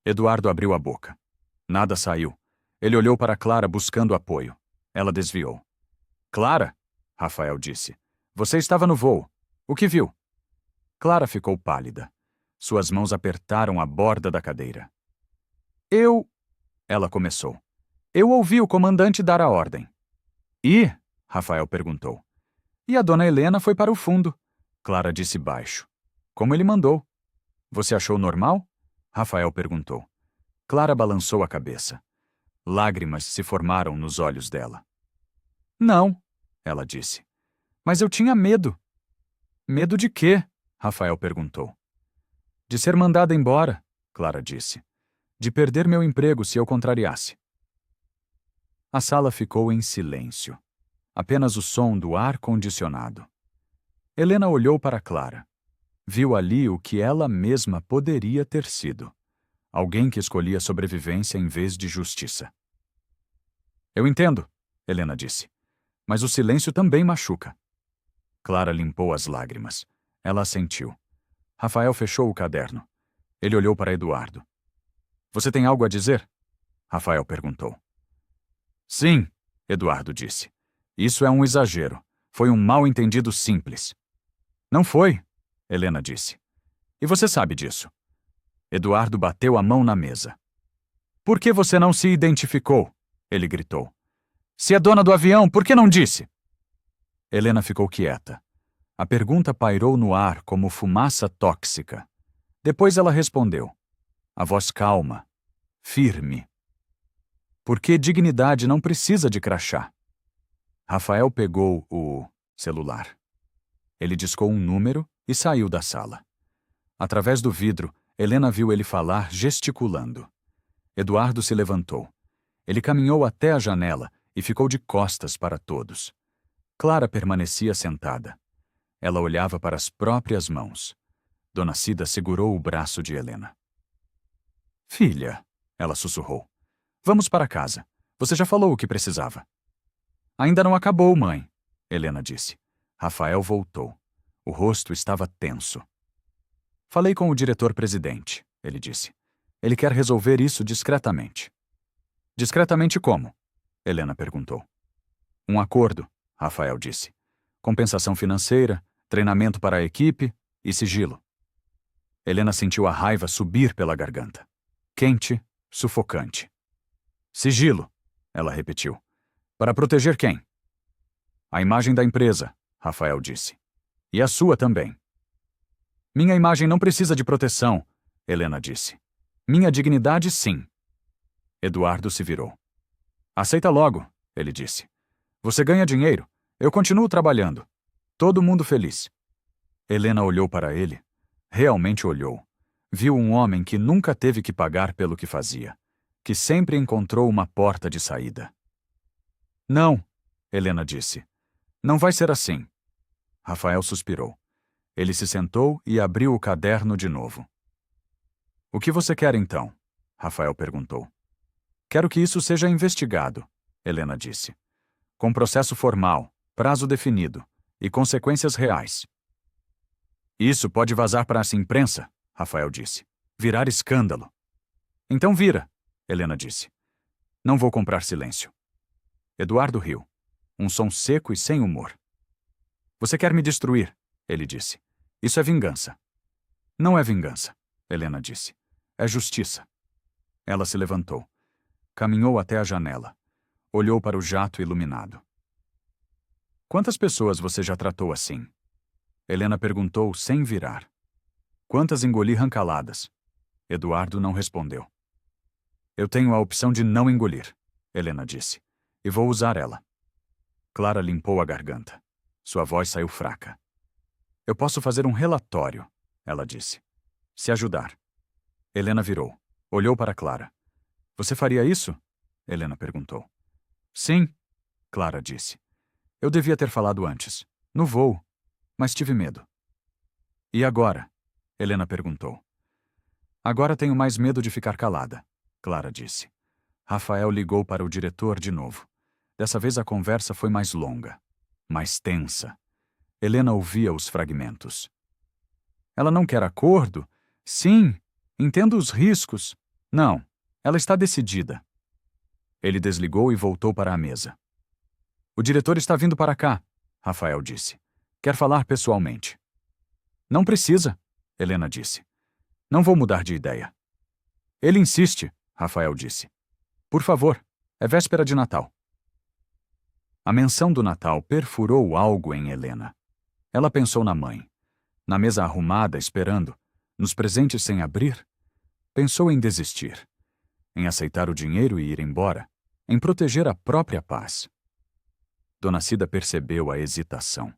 Eduardo abriu a boca. Nada saiu. Ele olhou para Clara buscando apoio. Ela desviou. Clara? Rafael disse. Você estava no voo. O que viu? Clara ficou pálida. Suas mãos apertaram a borda da cadeira. Ela começou. Eu ouvi o comandante dar a ordem. E? Rafael perguntou. E a dona Helena foi para o fundo. Clara disse baixo. Como ele mandou. Você achou normal? Rafael perguntou. Clara balançou a cabeça. Lágrimas se formaram nos olhos dela. Não, ela disse. Mas eu tinha medo. Medo de quê? Rafael perguntou. De ser mandada embora, Clara disse. De perder meu emprego se eu contrariasse. A sala ficou em silêncio. Apenas o som do ar-condicionado. Helena olhou para Clara. Viu ali o que ela mesma poderia ter sido. Alguém que escolhia sobrevivência em vez de justiça. Eu entendo, Helena disse. Mas o silêncio também machuca. Clara limpou as lágrimas. Ela assentiu. Rafael fechou o caderno. Ele olhou para Eduardo. Você tem algo a dizer? Rafael perguntou. Sim, Eduardo disse. Isso é um exagero. Foi um mal-entendido simples. Não foi, Helena disse. E você sabe disso. Eduardo bateu a mão na mesa. Por que você não se identificou? Ele gritou. Se é dona do avião, por que não disse? Helena ficou quieta. A pergunta pairou no ar como fumaça tóxica. Depois ela respondeu. A voz calma, firme. Porque dignidade não precisa de crachá. Rafael pegou o celular. Ele discou um número e saiu da sala. Através do vidro, Helena viu ele falar gesticulando. Eduardo se levantou. Ele caminhou até a janela e ficou de costas para todos. Clara permanecia sentada. Ela olhava para as próprias mãos. Dona Cida segurou o braço de Helena. Filha, ela sussurrou. Vamos para casa. Você já falou o que precisava. Ainda não acabou, mãe, Helena disse. Rafael voltou. O rosto estava tenso. Falei com o diretor-presidente, ele disse. Ele quer resolver isso discretamente. Discretamente como? Helena perguntou. Um acordo, Rafael disse. Compensação financeira, treinamento para a equipe e sigilo. Helena sentiu a raiva subir pela garganta. Quente, sufocante. Sigilo, ela repetiu. Para proteger quem? A imagem da empresa, Rafael disse. E a sua também. Minha imagem não precisa de proteção, Helena disse. Minha dignidade, sim. Eduardo se virou. Aceita logo, ele disse. Você ganha dinheiro. Eu continuo trabalhando. Todo mundo feliz. Helena olhou para ele. Realmente olhou. Viu um homem que nunca teve que pagar pelo que fazia. Que sempre encontrou uma porta de saída. Não, Helena disse. Não vai ser assim. Rafael suspirou. Ele se sentou e abriu o caderno de novo. O que você quer então? Rafael perguntou. Quero que isso seja investigado, Helena disse. Com processo formal, prazo definido e consequências reais. Isso pode vazar para a imprensa, Rafael disse. Virar escândalo. Então vira, Helena disse. Não vou comprar silêncio. Eduardo riu. Um som seco e sem humor. Você quer me destruir, ele disse. Isso é vingança. Não é vingança, Helena disse. É justiça. Ela se levantou. Caminhou até a janela. Olhou para o jato iluminado. Quantas pessoas você já tratou assim? Helena perguntou sem virar. Quantas engoli rancaladas? Eduardo não respondeu. Eu tenho a opção de não engolir, Helena disse, e vou usar ela. Clara limpou a garganta. Sua voz saiu fraca. Eu posso fazer um relatório, ela disse. Se ajudar. Helena virou. Olhou para Clara. Você faria isso? Helena perguntou. Sim, Clara disse. Eu devia ter falado antes. No voo. Mas tive medo. E agora? Helena perguntou. Agora tenho mais medo de ficar calada, Clara disse. Rafael ligou para o diretor de novo. Dessa vez a conversa foi mais longa, mais tensa. Helena ouvia os fragmentos. Ela não quer acordo? Sim, entendo os riscos. Não, ela está decidida. Ele desligou e voltou para a mesa. O diretor está vindo para cá, Rafael disse. Quer falar pessoalmente. Não precisa, Helena disse. Não vou mudar de ideia. Ele insiste, Rafael disse. Por favor, é véspera de Natal. A menção do Natal perfurou algo em Helena. Ela pensou na mãe, na mesa arrumada esperando, nos presentes sem abrir. Pensou em desistir, em aceitar o dinheiro e ir embora, em proteger a própria paz. Dona Cida percebeu a hesitação.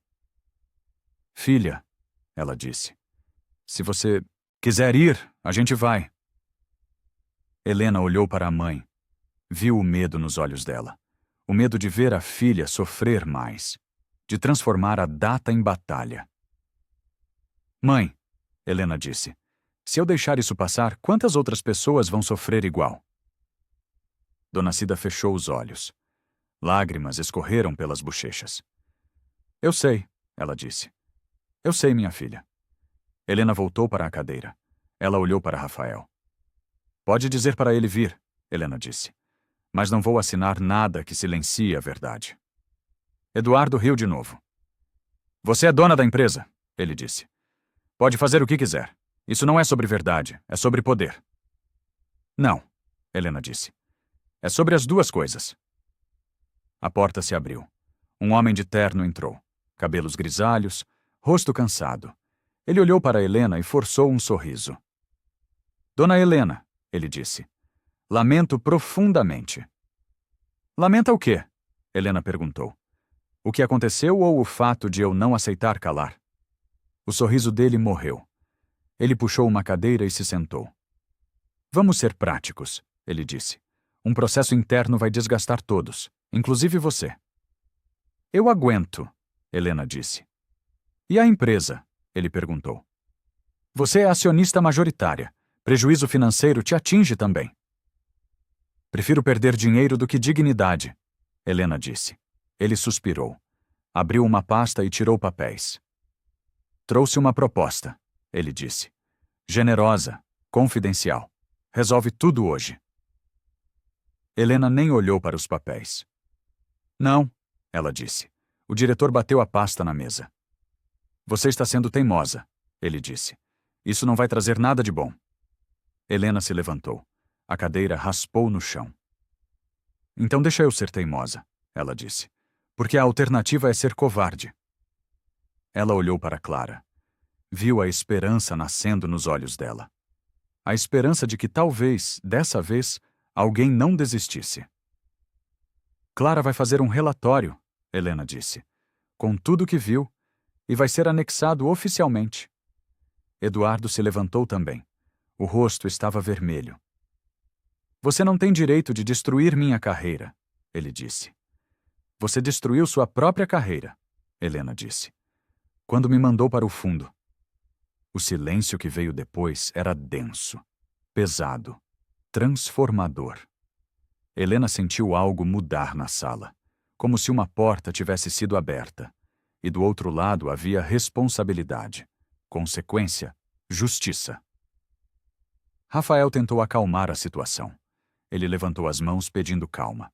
Filha, ela disse, se você quiser ir, a gente vai. Helena olhou para a mãe. Viu o medo nos olhos dela. O medo de ver a filha sofrer mais. De transformar a data em batalha. Mãe, Helena disse, se eu deixar isso passar, quantas outras pessoas vão sofrer igual? Dona Cida fechou os olhos. Lágrimas escorreram pelas bochechas. Eu sei, ela disse. Eu sei, minha filha. Helena voltou para a cadeira. Ela olhou para Rafael. Pode dizer para ele vir, Helena disse. Mas não vou assinar nada que silencie a verdade. Eduardo riu de novo. Você é dona da empresa, ele disse. Pode fazer o que quiser. Isso não é sobre verdade, é sobre poder. Não, Helena disse. É sobre as duas coisas. A porta se abriu. Um homem de terno entrou. Cabelos grisalhos, rosto cansado. Ele olhou para Helena e forçou um sorriso. Dona Helena, ele disse. Lamento profundamente. Lamenta o quê? Helena perguntou. O que aconteceu ou o fato de eu não aceitar calar? O sorriso dele morreu. Ele puxou uma cadeira e se sentou. Vamos ser práticos, ele disse. Um processo interno vai desgastar todos, inclusive você. Eu aguento, Helena disse. E a empresa? Ele perguntou. Você é acionista majoritária. Prejuízo financeiro te atinge também. Prefiro perder dinheiro do que dignidade, Helena disse. Ele suspirou. Abriu uma pasta e tirou papéis. Trouxe uma proposta, ele disse. Generosa, confidencial. Resolve tudo hoje. Helena nem olhou para os papéis. Não, ela disse. O diretor bateu a pasta na mesa. Você está sendo teimosa, ele disse. Isso não vai trazer nada de bom. Helena se levantou. A cadeira raspou no chão. Então deixa eu ser teimosa, ela disse. Porque a alternativa é ser covarde. Ela olhou para Clara. Viu a esperança nascendo nos olhos dela. A esperança de que talvez, dessa vez, alguém não desistisse. Clara vai fazer um relatório, Helena disse, com tudo o que viu, e vai ser anexado oficialmente. Eduardo se levantou também. O rosto estava vermelho. Você não tem direito de destruir minha carreira, ele disse. Você destruiu sua própria carreira, Helena disse, quando me mandou para o fundo. O silêncio que veio depois era denso, pesado, transformador. Helena sentiu algo mudar na sala, como se uma porta tivesse sido aberta, e do outro lado havia responsabilidade, consequência, justiça. Rafael tentou acalmar a situação. Ele levantou as mãos pedindo calma.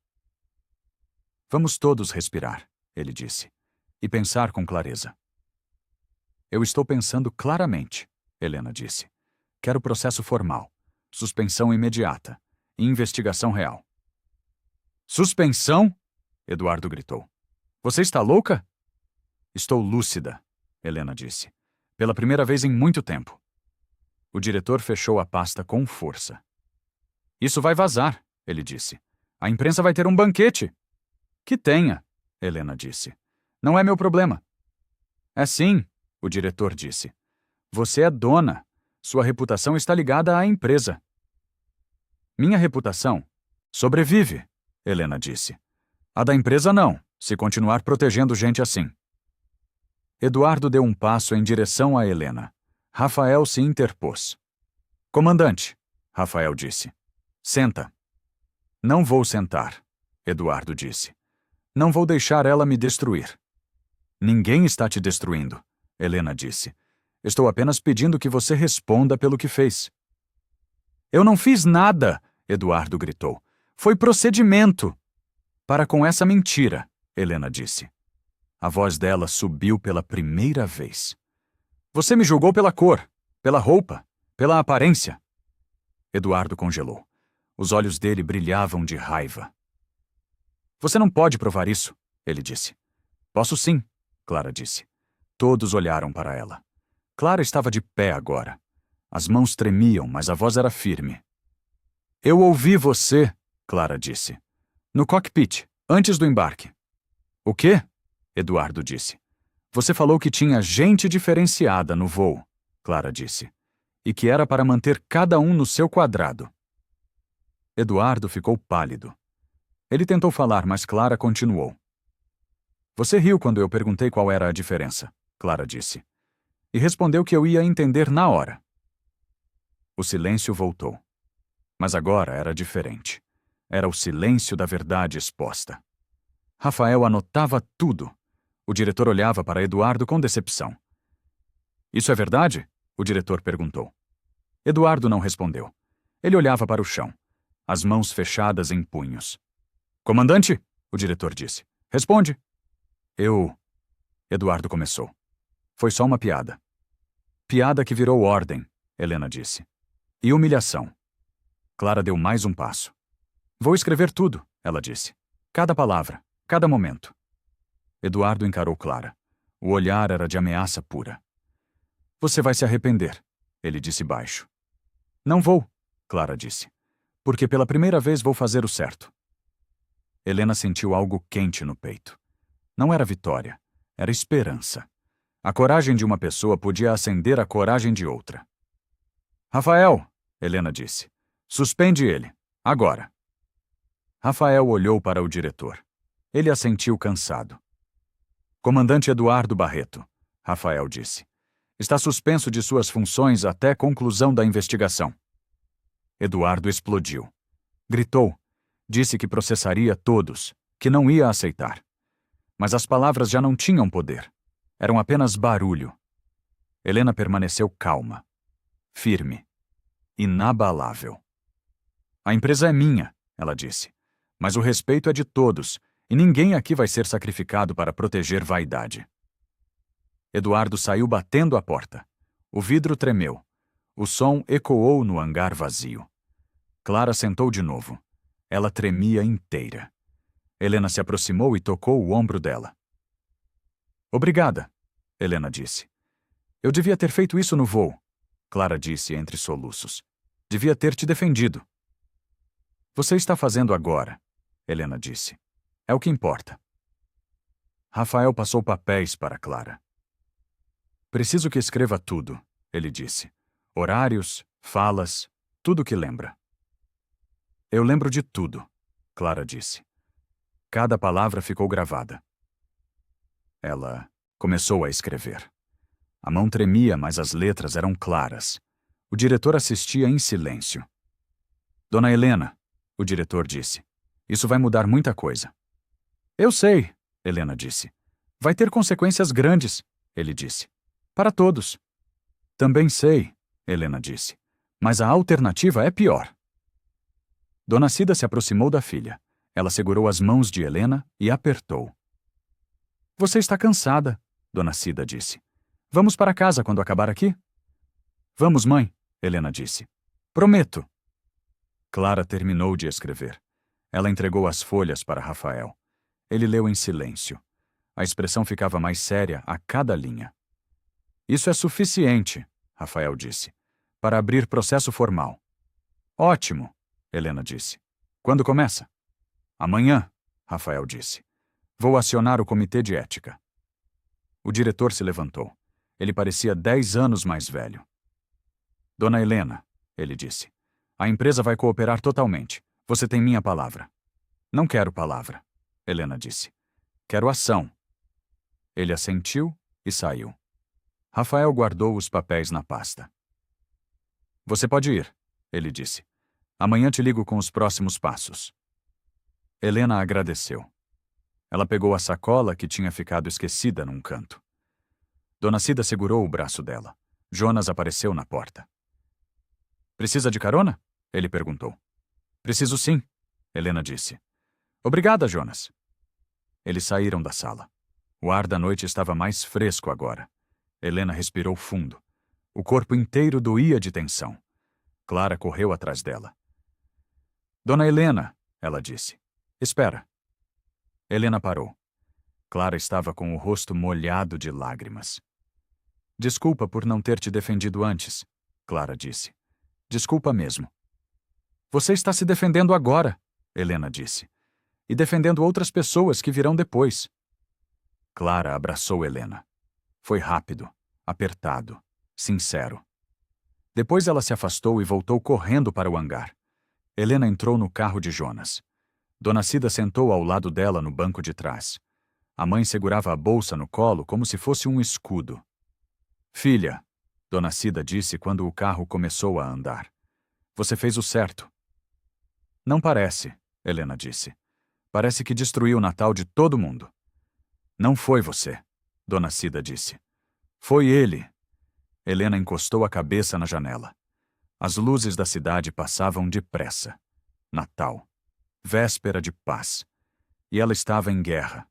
Vamos todos respirar, ele disse, e pensar com clareza. Eu estou pensando claramente, Helena disse. Quero processo formal, suspensão imediata e investigação real. Suspensão? Eduardo gritou. Você está louca? Estou lúcida, Helena disse. Pela primeira vez em muito tempo. O diretor fechou a pasta com força. Isso vai vazar, ele disse. A imprensa vai ter um banquete. Que tenha, Helena disse. Não é meu problema. É sim, o diretor disse. Você é dona. Sua reputação está ligada à empresa. Minha reputação sobrevive, Helena disse. A da empresa não, se continuar protegendo gente assim. Eduardo deu um passo em direção a Helena. Rafael se interpôs. Comandante, Rafael disse. Senta. Não vou sentar, Eduardo disse. Não vou deixar ela me destruir. Ninguém está te destruindo, Helena disse. Estou apenas pedindo que você responda pelo que fez. Eu não fiz nada, Eduardo gritou. Foi procedimento. Para com essa mentira, Helena disse. A voz dela subiu pela primeira vez. Você me julgou pela cor, pela roupa, pela aparência. Eduardo congelou. Os olhos dele brilhavam de raiva. Você não pode provar isso, ele disse. Posso sim, Clara disse. Todos olharam para ela. Clara estava de pé agora. As mãos tremiam, mas a voz era firme. Eu ouvi você, Clara disse. No cockpit, antes do embarque. O quê? Eduardo disse. Você falou que tinha gente diferenciada no voo, Clara disse. E que era para manter cada um no seu quadrado. Eduardo ficou pálido. Ele tentou falar, mas Clara continuou. Você riu quando eu perguntei qual era a diferença, Clara disse. E respondeu que eu ia entender na hora. O silêncio voltou. Mas agora era diferente. Era o silêncio da verdade exposta. Rafael anotava tudo. O diretor olhava para Eduardo com decepção. Isso é verdade? O diretor perguntou. Eduardo não respondeu. Ele olhava para o chão, as mãos fechadas em punhos. Comandante, o diretor disse. Responde. Eduardo começou. Foi só uma piada. Piada que virou ordem, Helena disse. E humilhação. Clara deu mais um passo. Vou escrever tudo, ela disse. Cada palavra, cada momento. Eduardo encarou Clara. O olhar era de ameaça pura. Você vai se arrepender, ele disse baixo. Não vou, Clara disse. Porque pela primeira vez vou fazer o certo. Helena sentiu algo quente no peito. Não era vitória, era esperança. A coragem de uma pessoa podia acender a coragem de outra. Rafael, Helena disse. Suspende ele, agora. Rafael olhou para o diretor. Ele assentiu cansado. Comandante Eduardo Barreto, Rafael disse. Está suspenso de suas funções até conclusão da investigação. Eduardo explodiu. Gritou. Disse que processaria todos, que não ia aceitar. Mas as palavras já não tinham poder. Eram apenas barulho. Helena permaneceu calma, firme, inabalável. A empresa é minha, ela disse, mas o respeito é de todos, e ninguém aqui vai ser sacrificado para proteger vaidade. Eduardo saiu batendo a porta. O vidro tremeu. O som ecoou no hangar vazio. Clara sentou de novo. Ela tremia inteira. Helena se aproximou e tocou o ombro dela. Obrigada, Helena disse. Eu devia ter feito isso no voo, Clara disse entre soluços. Devia ter te defendido. Você está fazendo agora, Helena disse. É o que importa. Rafael passou papéis para Clara. Preciso que escreva tudo, ele disse. Horários, falas, tudo que lembra. Eu lembro de tudo, Clara disse. Cada palavra ficou gravada. Ela começou a escrever. A mão tremia, mas as letras eram claras. O diretor assistia em silêncio. Dona Helena, o diretor disse, isso vai mudar muita coisa. Eu sei, Helena disse. Vai ter consequências grandes, ele disse. Para todos. Também sei, Helena disse. Mas a alternativa é pior. Dona Cida se aproximou da filha. Ela segurou as mãos de Helena e apertou. Você está cansada, Dona Cida disse. Vamos para casa quando acabar aqui? Vamos, mãe, Helena disse. Prometo. Clara terminou de escrever. Ela entregou as folhas para Rafael. Ele leu em silêncio. A expressão ficava mais séria a cada linha. Isso é suficiente, Rafael disse, para abrir processo formal. Ótimo, Helena disse. Quando começa? Amanhã, Rafael disse. Vou acionar o comitê de ética. O diretor se levantou. Ele parecia 10 anos mais velho. Dona Helena, ele disse, a empresa vai cooperar totalmente. Você tem minha palavra. Não quero palavra, Helena disse. Quero ação. Ele assentiu e saiu. Rafael guardou os papéis na pasta. Você pode ir, ele disse. Amanhã te ligo com os próximos passos. Helena agradeceu. Ela pegou a sacola que tinha ficado esquecida num canto. Dona Cida segurou o braço dela. Jonas apareceu na porta. Precisa de carona? Ele perguntou. Preciso sim, Helena disse. Obrigada, Jonas. Eles saíram da sala. O ar da noite estava mais fresco agora. Helena respirou fundo. O corpo inteiro doía de tensão. Clara correu atrás dela. Dona Helena, ela disse. Espera. Helena parou. Clara estava com o rosto molhado de lágrimas. Desculpa por não ter te defendido antes, Clara disse. Desculpa mesmo. Você está se defendendo agora, Helena disse. E defendendo outras pessoas que virão depois. Clara abraçou Helena. Foi rápido, apertado, sincero. Depois ela se afastou e voltou correndo para o hangar. Helena entrou no carro de Jonas. Dona Cida sentou ao lado dela no banco de trás. A mãe segurava a bolsa no colo como se fosse um escudo. Filha, Dona Cida disse quando o carro começou a andar. Você fez o certo. Não parece, Helena disse. Parece que destruiu o Natal de todo mundo. Não foi você, Dona Cida disse. Foi ele. Helena encostou a cabeça na janela. As luzes da cidade passavam depressa. Natal. Véspera de paz. E ela estava em guerra.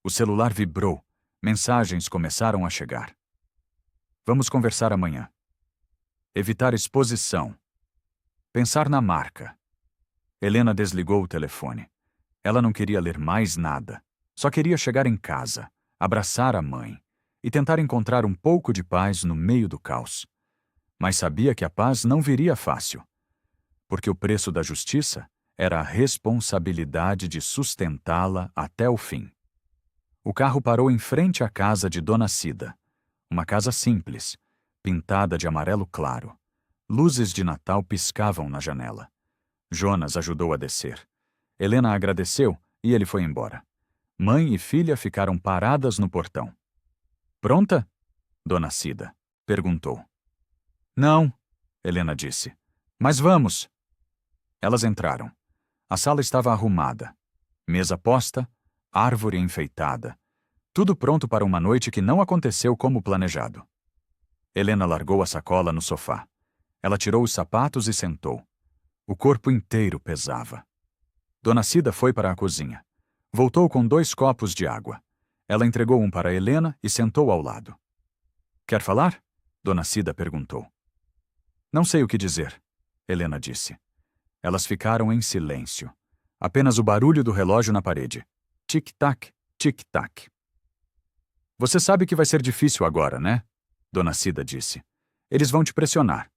O celular vibrou. Mensagens começaram a chegar. Vamos conversar amanhã. Evitar exposição. Pensar na marca. Helena desligou o telefone. Ela não queria ler mais nada. Só queria chegar em casa, abraçar a mãe e tentar encontrar um pouco de paz no meio do caos. Mas sabia que a paz não viria fácil, porque o preço da justiça era a responsabilidade de sustentá-la até o fim. O carro parou em frente à casa de Dona Cida, uma casa simples, pintada de amarelo claro. Luzes de Natal piscavam na janela. Jonas ajudou a descer. Helena agradeceu e ele foi embora. Mãe e filha ficaram paradas no portão. Pronta? Dona Cida perguntou. Não, Helena disse. Mas vamos. Elas entraram. A sala estava arrumada. Mesa posta, árvore enfeitada. Tudo pronto para uma noite que não aconteceu como planejado. Helena largou a sacola no sofá. Ela tirou os sapatos e sentou. O corpo inteiro pesava. Dona Cida foi para a cozinha. Voltou com 2 copos de água. Ela entregou um para Helena e sentou ao lado. Quer falar? Dona Cida perguntou. Não sei o que dizer, Helena disse. Elas ficaram em silêncio. Apenas o barulho do relógio na parede. Tic-tac, tic-tac. Você sabe que vai ser difícil agora, né? Dona Cida disse. Eles vão te pressionar.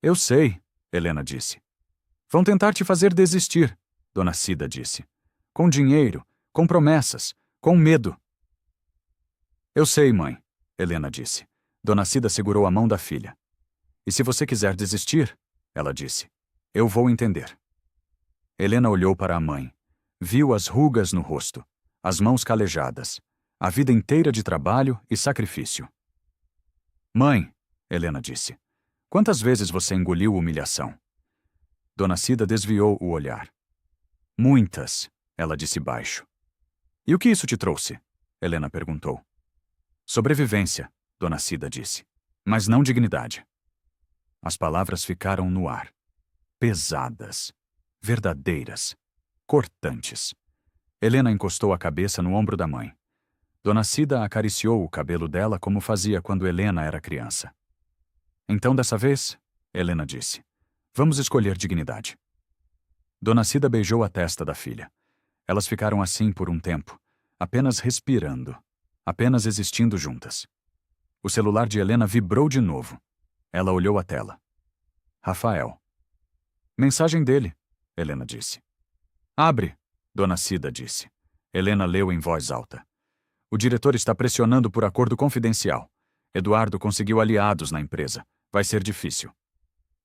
Eu sei, Helena disse. Vão tentar te fazer desistir, Dona Cida disse. Com dinheiro, com promessas, com medo. Eu sei, mãe, Helena disse. Dona Cida segurou a mão da filha. E se você quiser desistir, ela disse, eu vou entender. Helena olhou para a mãe. Viu as rugas no rosto, as mãos calejadas, a vida inteira de trabalho e sacrifício. Mãe, Helena disse, quantas vezes você engoliu humilhação? Dona Cida desviou o olhar. Muitas, ela disse baixo. E o que isso te trouxe? Helena perguntou. Sobrevivência, Dona Cida disse, mas não dignidade. As palavras ficaram no ar. Pesadas, verdadeiras, cortantes. Helena encostou a cabeça no ombro da mãe. Dona Cida acariciou o cabelo dela como fazia quando Helena era criança. Então, dessa vez, Helena disse, vamos escolher dignidade. Dona Cida beijou a testa da filha. Elas ficaram assim por um tempo, apenas respirando, apenas existindo juntas. O celular de Helena vibrou de novo. Ela olhou a tela. Rafael. Mensagem dele, Helena disse. Abre, Dona Cida disse. Helena leu em voz alta. O diretor está pressionando por acordo confidencial. Eduardo conseguiu aliados na empresa. Vai ser difícil.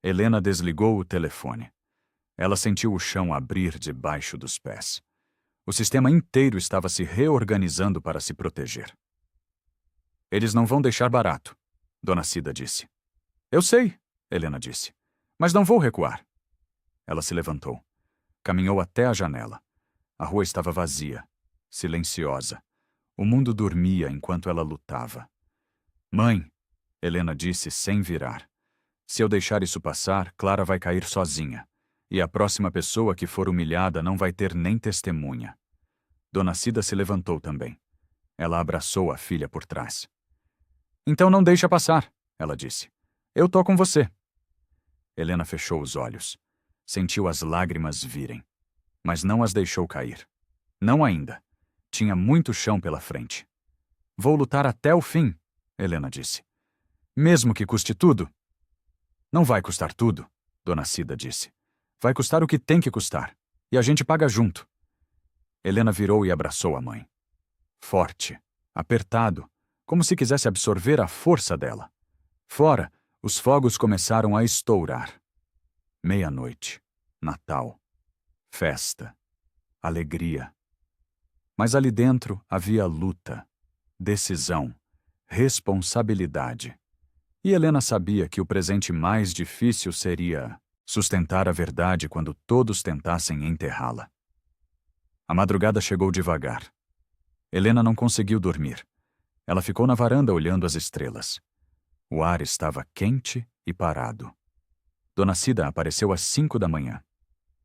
Helena desligou o telefone. Ela sentiu o chão abrir debaixo dos pés. O sistema inteiro estava se reorganizando para se proteger. Eles não vão deixar barato, Dona Cida disse. Eu sei, Helena disse, mas não vou recuar. Ela se levantou. Caminhou até a janela. A rua estava vazia, silenciosa. O mundo dormia enquanto ela lutava. Mãe, Helena disse sem virar. Se eu deixar isso passar, Clara vai cair sozinha. E a próxima pessoa que for humilhada não vai ter nem testemunha. Dona Cida se levantou também. Ela abraçou a filha por trás. Então não deixa passar, ela disse. Eu tô com você. Helena fechou os olhos. Sentiu as lágrimas virem. Mas não as deixou cair. Não ainda. Tinha muito chão pela frente. Vou lutar até o fim, Helena disse. Mesmo que custe tudo? Não vai custar tudo, Dona Cida disse. Vai custar o que tem que custar. E a gente paga junto. Helena virou e abraçou a mãe. Forte, apertado, como se quisesse absorver a força dela. Fora, os fogos começaram a estourar. Meia-noite, Natal, festa, alegria. Mas ali dentro havia luta, decisão, responsabilidade. E Helena sabia que o presente mais difícil seria sustentar a verdade quando todos tentassem enterrá-la. A madrugada chegou devagar. Helena não conseguiu dormir. Ela ficou na varanda olhando as estrelas. O ar estava quente e parado. Dona Cida apareceu às 5 da manhã.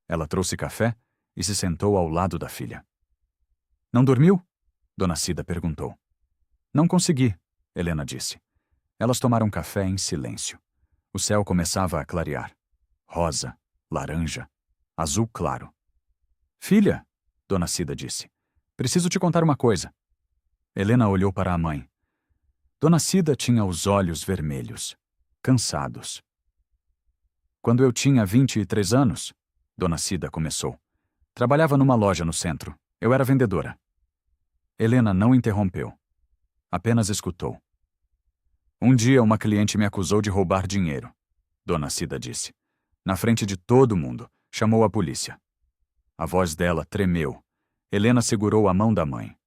Ela trouxe café e se sentou ao lado da filha. Não dormiu? Dona Cida perguntou. Não consegui, Helena disse. Elas tomaram café em silêncio. O céu começava a clarear. Rosa, laranja, azul claro. Filha, Dona Cida disse, preciso te contar uma coisa. Helena olhou para a mãe. Dona Cida tinha os olhos vermelhos, cansados. Quando eu tinha 23 anos, Dona Cida começou. Trabalhava numa loja no centro. Eu era vendedora. Helena não interrompeu. Apenas escutou. Um dia uma cliente me acusou de roubar dinheiro, Dona Cida disse. Na frente de todo mundo, chamou a polícia. A voz dela tremeu. Helena segurou a mão da mãe.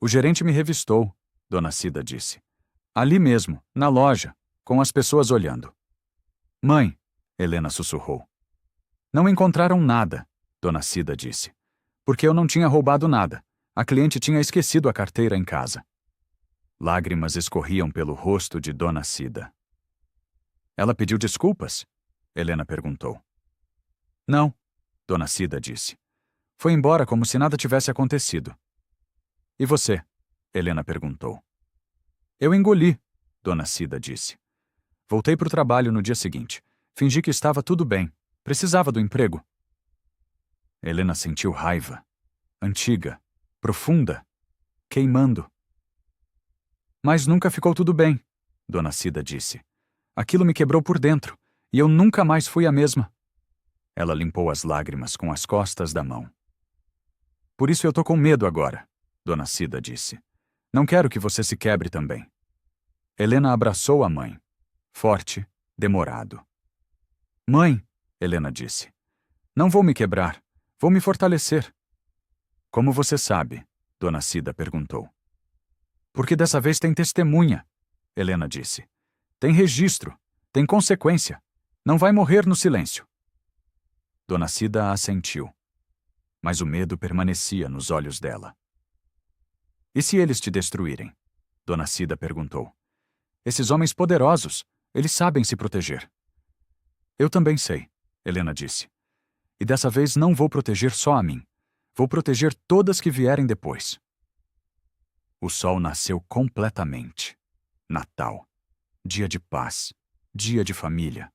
O gerente me revistou, Dona Cida disse. Ali mesmo, na loja, com as pessoas olhando. Mãe, Helena sussurrou. Não encontraram nada, Dona Cida disse. Porque eu não tinha roubado nada. A cliente tinha esquecido a carteira em casa. Lágrimas escorriam pelo rosto de Dona Cida. Ela pediu desculpas? Helena perguntou. Não, Dona Cida disse. Foi embora como se nada tivesse acontecido. E você? Helena perguntou. Eu engoli, Dona Cida disse. Voltei para o trabalho no dia seguinte. Fingi que estava tudo bem. Precisava do emprego. Helena sentiu raiva. Antiga. Profunda. Queimando. Mas nunca ficou tudo bem, Dona Cida disse. Aquilo me quebrou por dentro, e eu nunca mais fui a mesma. Ela limpou as lágrimas com as costas da mão. Por isso eu tô com medo agora, Dona Cida disse. Não quero que você se quebre também. Helena abraçou a mãe. Forte, demorado. Mãe, Helena disse. Não vou me quebrar. Vou me fortalecer. Como você sabe? Dona Cida perguntou. Porque dessa vez tem testemunha, Helena disse. Tem registro, tem consequência. Não vai morrer no silêncio. Dona Cida assentiu. Mas o medo permanecia nos olhos dela. E se eles te destruírem? Dona Cida perguntou. Esses homens poderosos, eles sabem se proteger. Eu também sei, Helena disse. E dessa vez não vou proteger só a mim. Vou proteger todas que vierem depois. O sol nasceu completamente. Natal. Dia de paz. Dia de família.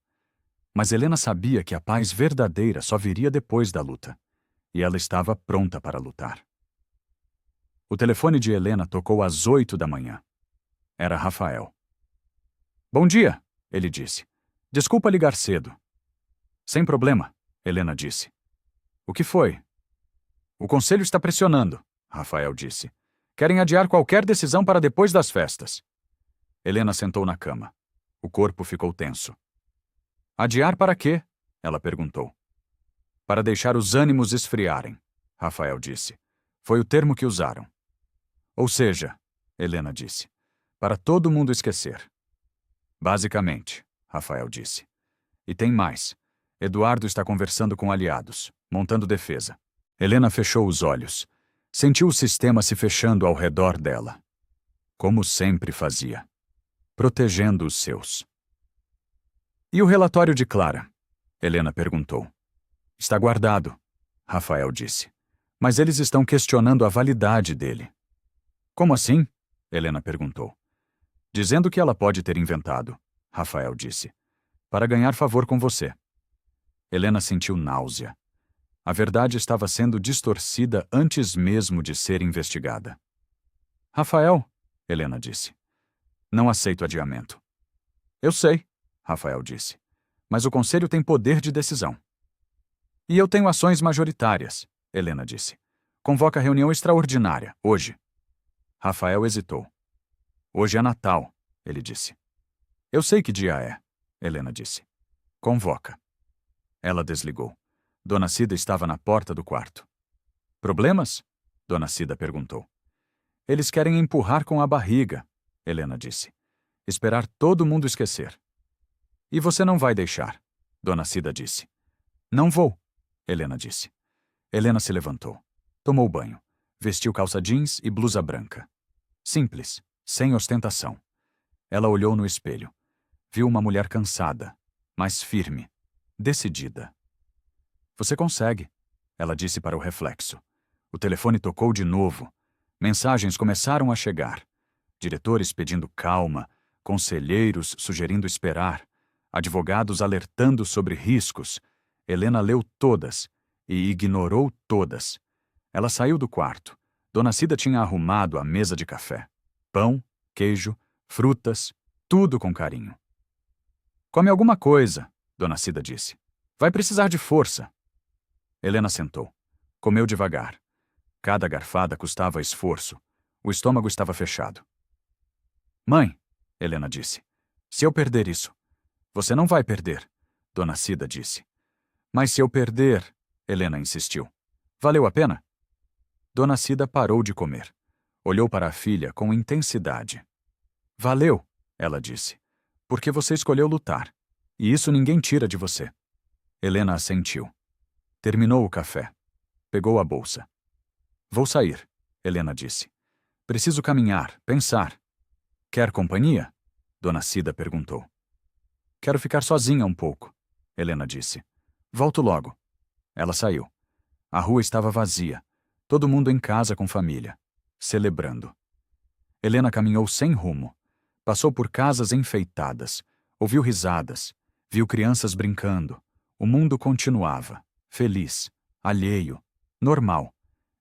Mas Helena sabia que a paz verdadeira só viria depois da luta. E ela estava pronta para lutar. O telefone de Helena tocou às 8 da manhã. Era Rafael. Bom dia, ele disse. Desculpa ligar cedo. Sem problema, Helena disse. O que foi? O conselho está pressionando, Rafael disse. Querem adiar qualquer decisão para depois das festas. Helena sentou na cama. O corpo ficou tenso. Adiar para quê? Ela perguntou. Para deixar os ânimos esfriarem, Rafael disse. Foi o termo que usaram. Ou seja, Helena disse, para todo mundo esquecer. Basicamente, Rafael disse. E tem mais. Eduardo está conversando com aliados, montando defesa. Helena fechou os olhos. Sentiu o sistema se fechando ao redor dela. Como sempre fazia. Protegendo os seus. E o relatório de Clara? Helena perguntou. Está guardado, Rafael disse. Mas eles estão questionando a validade dele. Como assim? Helena perguntou. Dizendo que ela pode ter inventado, Rafael disse. Para ganhar favor com você. Helena sentiu náusea. A verdade estava sendo distorcida antes mesmo de ser investigada. Rafael, Helena disse. Não aceito adiamento. Eu sei, Rafael disse. Mas o conselho tem poder de decisão. E eu tenho ações majoritárias, Helena disse. Convoca reunião extraordinária, hoje. Rafael hesitou. Hoje é Natal, ele disse. Eu sei que dia é, Helena disse. Convoca. Ela desligou. Dona Cida estava na porta do quarto. Problemas? Dona Cida perguntou. Eles querem empurrar com a barriga, Helena disse. Esperar todo mundo esquecer. E você não vai deixar, Dona Cida disse. Não vou, Helena disse. Helena se levantou. Tomou banho. Vestiu calça jeans e blusa branca. Simples, sem ostentação. Ela olhou no espelho. Viu uma mulher cansada, mas firme, decidida. Você consegue, ela disse para o reflexo. O telefone tocou de novo. Mensagens começaram a chegar. Diretores pedindo calma, conselheiros sugerindo esperar, advogados alertando sobre riscos. Helena leu todas e ignorou todas. Ela saiu do quarto. Dona Cida tinha arrumado a mesa de café. Pão, queijo, frutas, tudo com carinho. Come alguma coisa, Dona Cida disse. Vai precisar de força. Helena sentou. Comeu devagar. Cada garfada custava esforço. O estômago estava fechado. Mãe, Helena disse, se eu perder isso. Você não vai perder, Dona Cida disse. Mas se eu perder, Helena insistiu. Valeu a pena? Dona Cida parou de comer. Olhou para a filha com intensidade. Valeu, ela disse. Porque você escolheu lutar. E isso ninguém tira de você. Helena assentiu. Terminou o café. Pegou a bolsa. Vou sair, Helena disse. Preciso caminhar, pensar. Quer companhia? Dona Cida perguntou. Quero ficar sozinha um pouco, Helena disse. Volto logo. Ela saiu. A rua estava vazia. Todo mundo em casa com família, celebrando. Helena caminhou sem rumo. Passou por casas enfeitadas. Ouviu risadas. Viu crianças brincando. O mundo continuava, feliz, alheio, normal.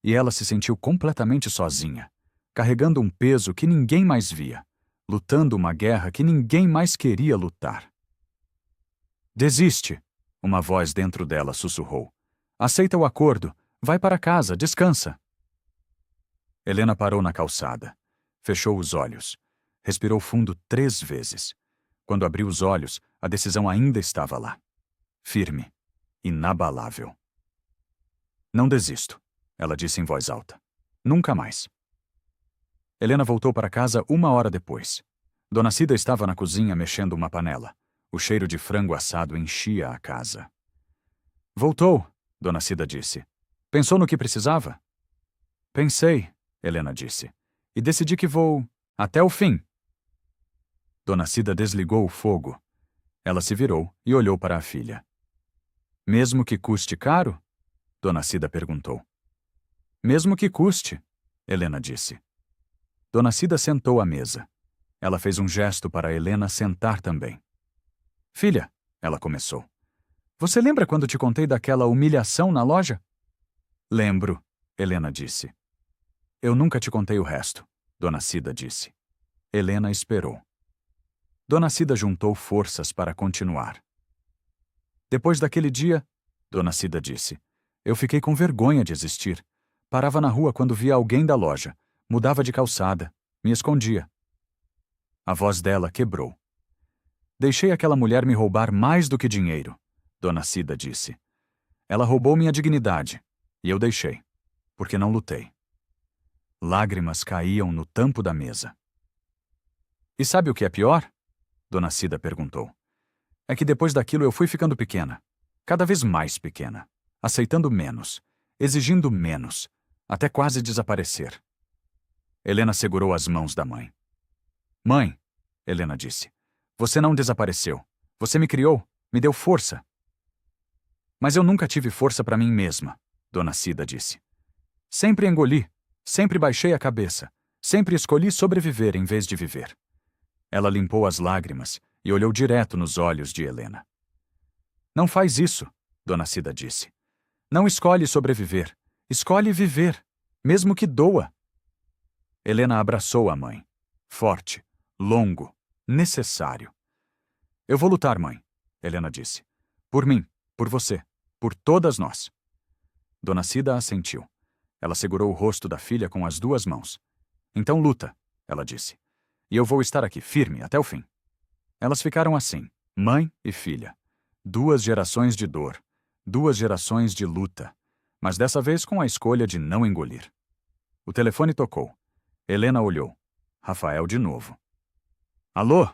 E ela se sentiu completamente sozinha, carregando um peso que ninguém mais via, lutando uma guerra que ninguém mais queria lutar. Desiste, uma voz dentro dela sussurrou. Aceita o acordo, vai para casa, descansa. Helena parou na calçada. Fechou os olhos. Respirou fundo 3 vezes. Quando abriu os olhos, a decisão ainda estava lá. Firme, inabalável. Não desisto, ela disse em voz alta. Nunca mais. Helena voltou para casa 1 hora depois. Dona Cida estava na cozinha mexendo uma panela. O cheiro de frango assado enchia a casa. Voltou, Dona Cida disse. Pensou no que precisava? Pensei, Helena disse. E decidi que vou até o fim. Dona Cida desligou o fogo. Ela se virou e olhou para a filha. Mesmo que custe caro? Dona Cida perguntou. Mesmo que custe, Helena disse. Dona Cida sentou à mesa. Ela fez um gesto para Helena sentar também. Filha, ela começou. Você lembra quando te contei daquela humilhação na loja? Lembro, Helena disse. Eu nunca te contei o resto, Dona Cida disse. Helena esperou. Dona Cida juntou forças para continuar. Depois daquele dia, Dona Cida disse, eu fiquei com vergonha de existir. Parava na rua quando via alguém da loja, mudava de calçada, me escondia. A voz dela quebrou. Deixei aquela mulher me roubar mais do que dinheiro, Dona Cida disse. Ela roubou minha dignidade, e eu deixei, porque não lutei. Lágrimas caíam no tampo da mesa. E sabe o que é pior? Dona Cida perguntou. É que depois daquilo eu fui ficando pequena, cada vez mais pequena, aceitando menos, exigindo menos, até quase desaparecer. Helena segurou as mãos da mãe. Mãe, Helena disse, você não desapareceu. Você me criou, me deu força. Mas eu nunca tive força para mim mesma, Dona Cida disse. Sempre engoli, sempre baixei a cabeça, sempre escolhi sobreviver em vez de viver. Ela limpou as lágrimas e olhou direto nos olhos de Helena. Não faz isso, Dona Cida disse. Não escolhe sobreviver, escolhe viver, mesmo que doa. Helena abraçou a mãe. Forte, longo, necessário. Eu vou lutar, mãe, Helena disse. Por mim, por você, por todas nós. Dona Cida assentiu. Ela segurou o rosto da filha com as 2 mãos. Então luta, ela disse. E eu vou estar aqui firme até o fim. Elas ficaram assim, mãe e filha. 2 gerações de dor, 2 gerações de luta, mas dessa vez com a escolha de não engolir. O telefone tocou. Helena olhou. Rafael de novo. Alô?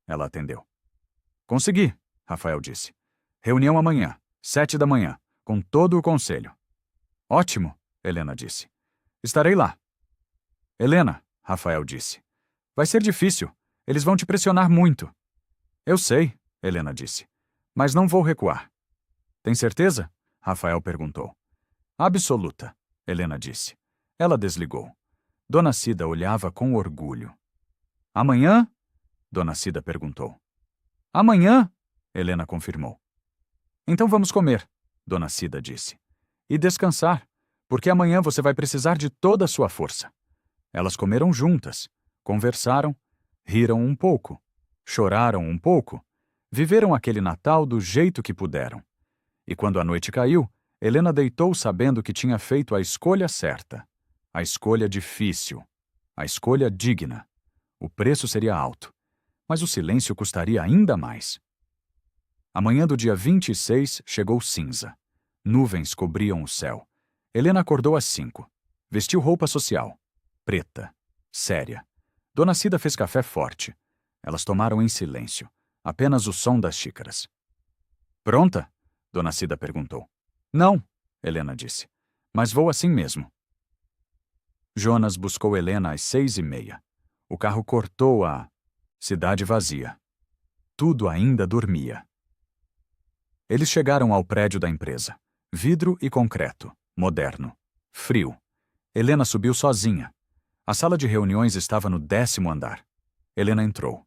Ela atendeu. Consegui, Rafael disse. Reunião amanhã, 7 da manhã, com todo o conselho. Ótimo, Helena disse. Estarei lá. Helena, Rafael disse. Vai ser difícil. Eles vão te pressionar muito. Eu sei, Helena disse. Mas não vou recuar. Tem certeza? Rafael perguntou. Absoluta, Helena disse. Ela desligou. Dona Cida olhava com orgulho. Amanhã? Dona Cida perguntou. Amanhã? Helena confirmou. Então vamos comer, Dona Cida disse. E descansar, porque amanhã você vai precisar de toda a sua força. Elas comeram juntas, conversaram, riram um pouco, choraram um pouco, viveram aquele Natal do jeito que puderam. E quando a noite caiu, Helena deitou sabendo que tinha feito a escolha certa. A escolha difícil. A escolha digna. O preço seria alto, mas o silêncio custaria ainda mais. A manhã do dia 26 chegou cinza. Nuvens cobriam o céu. Helena acordou às 5. Vestiu roupa social. Preta. Séria. Dona Cida fez café forte. Elas tomaram em silêncio. Apenas o som das xícaras. Pronta? Dona Cida perguntou. Não, Helena disse. Mas vou assim mesmo. Jonas buscou Helena às 6h30. O carro cortou a cidade vazia. Tudo ainda dormia. Eles chegaram ao prédio da empresa. Vidro e concreto. Moderno. Frio. Helena subiu sozinha. A sala de reuniões estava no 10º andar. Helena entrou.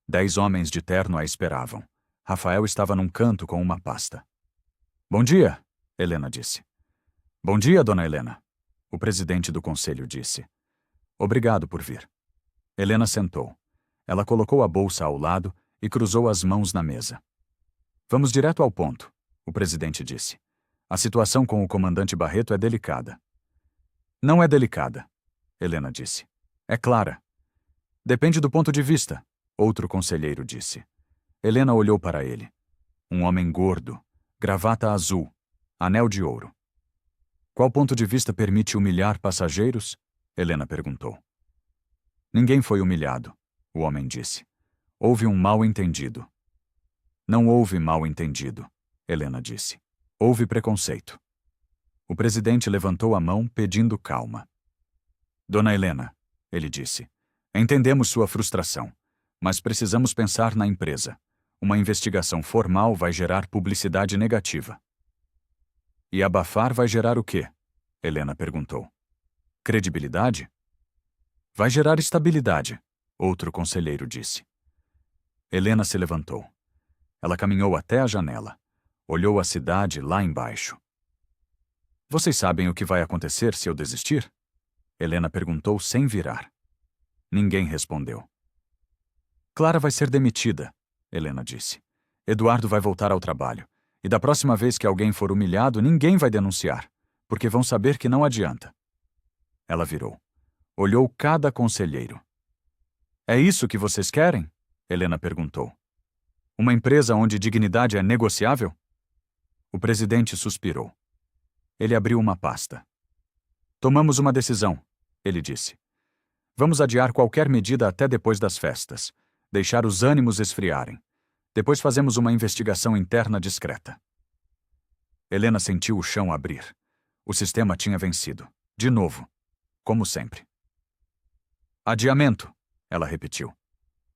10 homens de terno a esperavam. Rafael estava num canto com uma pasta. Bom dia, Helena disse. Bom dia, dona Helena. O presidente do conselho disse. Obrigado por vir. Helena sentou. Ela colocou a bolsa ao lado e cruzou as mãos na mesa. Vamos direto ao ponto, o presidente disse. A situação com o comandante Barreto é delicada. Não é delicada, Helena disse. É clara. Depende do ponto de vista, outro conselheiro disse. Helena olhou para ele. Um homem gordo, gravata azul, anel de ouro. Qual ponto de vista permite humilhar passageiros? Helena perguntou. Ninguém foi humilhado, o homem disse. Houve um mal-entendido. Não houve mal-entendido, Helena disse. Houve preconceito. O presidente levantou a mão pedindo calma. Dona Helena, ele disse, entendemos sua frustração, mas precisamos pensar na empresa. Uma investigação formal vai gerar publicidade negativa. E abafar vai gerar o quê? Helena perguntou. Credibilidade? Vai gerar estabilidade, outro conselheiro disse. Helena se levantou. Ela caminhou até a janela. Olhou a cidade lá embaixo. Vocês sabem o que vai acontecer se eu desistir? Helena perguntou sem virar. Ninguém respondeu. Clara vai ser demitida, Helena disse. Eduardo vai voltar ao trabalho. E da próxima vez que alguém for humilhado, ninguém vai denunciar, porque vão saber que não adianta. Ela virou. Olhou cada conselheiro. É isso que vocês querem? Helena perguntou. Uma empresa onde dignidade é negociável? O presidente suspirou. Ele abriu uma pasta. Tomamos uma decisão, ele disse. Vamos adiar qualquer medida até depois das festas. Deixar os ânimos esfriarem. Depois fazemos uma investigação interna discreta. Helena sentiu o chão abrir. O sistema tinha vencido. De novo. Como sempre. Adiamento, ela repetiu.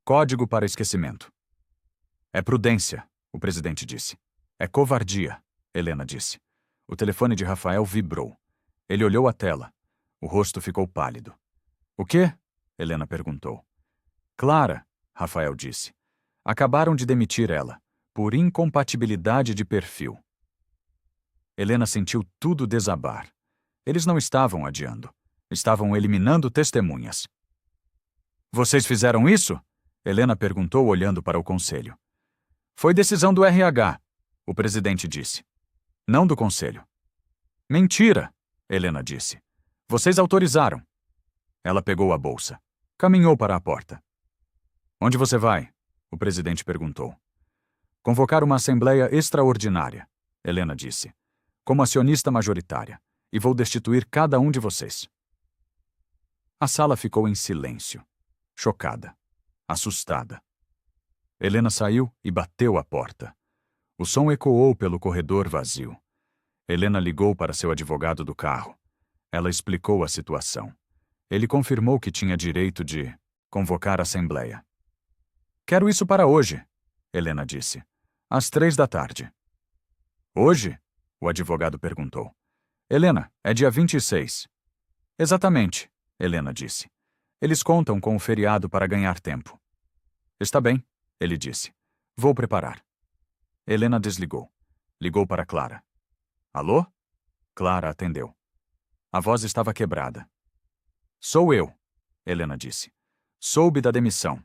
Código para esquecimento. É prudência, o presidente disse. É covardia, Helena disse. O telefone de Rafael vibrou. Ele olhou a tela. O rosto ficou pálido. O quê? Helena perguntou. Clara, Rafael disse. Acabaram de demitir ela, por incompatibilidade de perfil. Helena sentiu tudo desabar. Eles não estavam adiando. Estavam eliminando testemunhas. Vocês fizeram isso? Helena perguntou olhando para o conselho. Foi decisão do RH, o presidente disse. Não do conselho. Mentira, Helena disse. Vocês autorizaram. Ela pegou a bolsa. Caminhou para a porta. Onde você vai? O presidente perguntou. Convocar uma assembleia extraordinária, Helena disse. Como acionista majoritária. E vou destituir cada um de vocês. A sala ficou em silêncio. Chocada. Assustada. Helena saiu e bateu a porta. O som ecoou pelo corredor vazio. Helena ligou para seu advogado do carro. Ela explicou a situação. Ele confirmou que tinha direito de convocar a assembleia. Quero isso para hoje, Helena disse. Às 3 da tarde. Hoje? O advogado perguntou. Helena, é dia 26. Exatamente, Helena disse. Eles contam com o feriado para ganhar tempo. Está bem, ele disse. Vou preparar. Helena desligou. Ligou para Clara. Alô? Clara atendeu. A voz estava quebrada. Sou eu, Helena disse. Soube da demissão.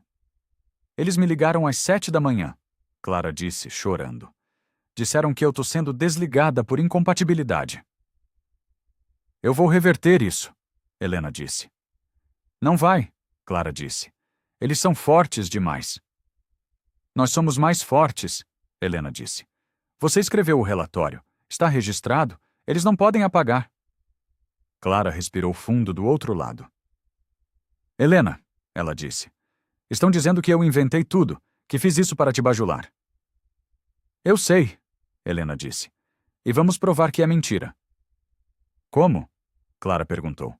Eles me ligaram às 7 da manhã, Clara disse, chorando. Disseram que eu tô sendo desligada por incompatibilidade. Eu vou reverter isso, Helena disse. Não vai, Clara disse. Eles são fortes demais. Nós somos mais fortes, Helena disse. Você escreveu o relatório. Está registrado. Eles não podem apagar. Clara respirou fundo do outro lado. Helena, ela disse. Estão dizendo que eu inventei tudo, que fiz isso para te bajular. Eu sei, Helena disse. E vamos provar que é mentira. Como? Clara perguntou.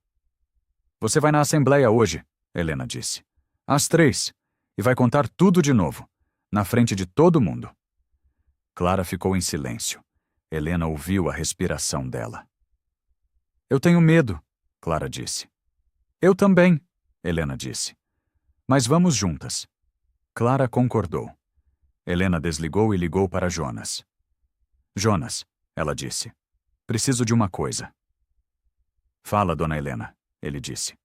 Você vai na assembleia hoje, Helena disse. Às 3, e vai contar tudo de novo, na frente de todo mundo. Clara ficou em silêncio. Helena ouviu a respiração dela. Eu tenho medo, Clara disse. Eu também, Helena disse. Mas vamos juntas. Clara concordou. Helena desligou e ligou para Jonas. Jonas, ela disse. Preciso de uma coisa. Fala, dona Helena, ele disse.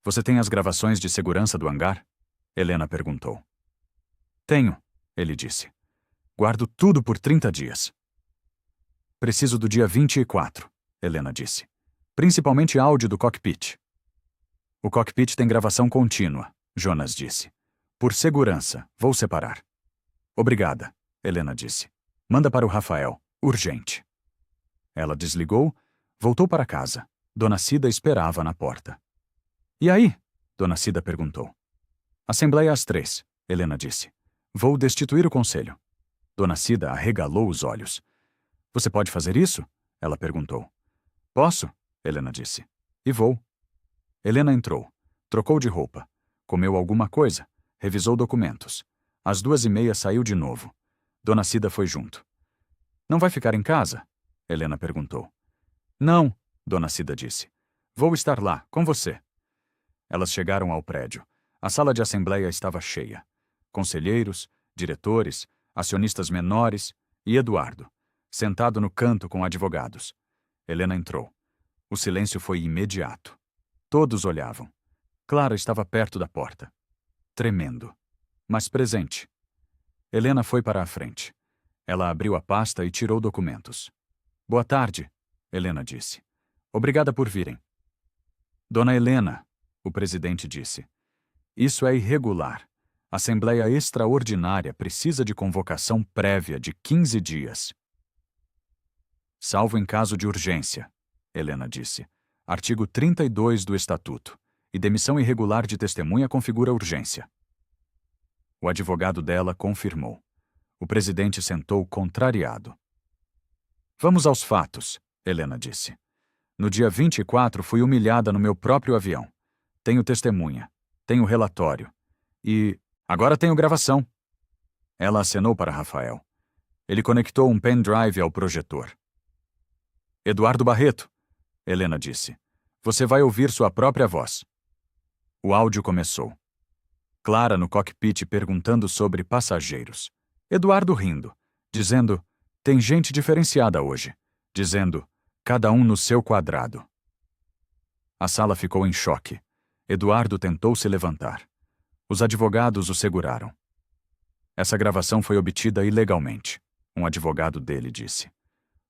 Você tem as gravações de segurança do hangar? Helena perguntou. Tenho, ele disse. Guardo tudo por 30 dias. Preciso do dia 24, Helena disse. Principalmente áudio do cockpit. O cockpit tem gravação contínua, Jonas disse. Por segurança, vou separar. Obrigada, Helena disse. Manda para o Rafael, urgente. Ela desligou, voltou para casa. Dona Cida esperava na porta. E aí? Dona Cida perguntou. Assembleia às 3, Helena disse. Vou destituir o conselho. Dona Cida arregalou os olhos. Você pode fazer isso? Ela perguntou. Posso, Helena disse. E vou. Helena entrou, trocou de roupa, comeu alguma coisa, revisou documentos. Às 2:30 saiu de novo. Dona Cida foi junto. Não vai ficar em casa? Helena perguntou. Não, Dona Cida disse. Vou estar lá, com você. Elas chegaram ao prédio. A sala de assembleia estava cheia. Conselheiros, diretores, acionistas menores e Eduardo, sentado no canto com advogados. Helena entrou. O silêncio foi imediato. Todos olhavam. Clara estava perto da porta, tremendo, mas presente. Helena foi para a frente. Ela abriu a pasta e tirou documentos. Boa tarde, Helena disse. Obrigada por virem. Dona Helena, o presidente disse. Isso é irregular. Assembleia extraordinária precisa de convocação prévia de 15 dias. Salvo em caso de urgência, Helena disse. Artigo 32 do Estatuto. E demissão irregular de testemunha configura urgência. O advogado dela confirmou. O presidente sentou contrariado. Vamos aos fatos, Helena disse. No dia 24 fui humilhada no meu próprio avião. Tenho testemunha. Tenho relatório. E agora tenho gravação. Ela acenou para Rafael. Ele conectou um pendrive ao projetor. Eduardo Barreto, Helena disse. Você vai ouvir sua própria voz. O áudio começou. Clara no cockpit perguntando sobre passageiros. Eduardo rindo, dizendo, tem gente diferenciada hoje. Dizendo, cada um no seu quadrado. A sala ficou em choque. Eduardo tentou se levantar. Os advogados o seguraram. Essa gravação foi obtida ilegalmente, um advogado dele disse.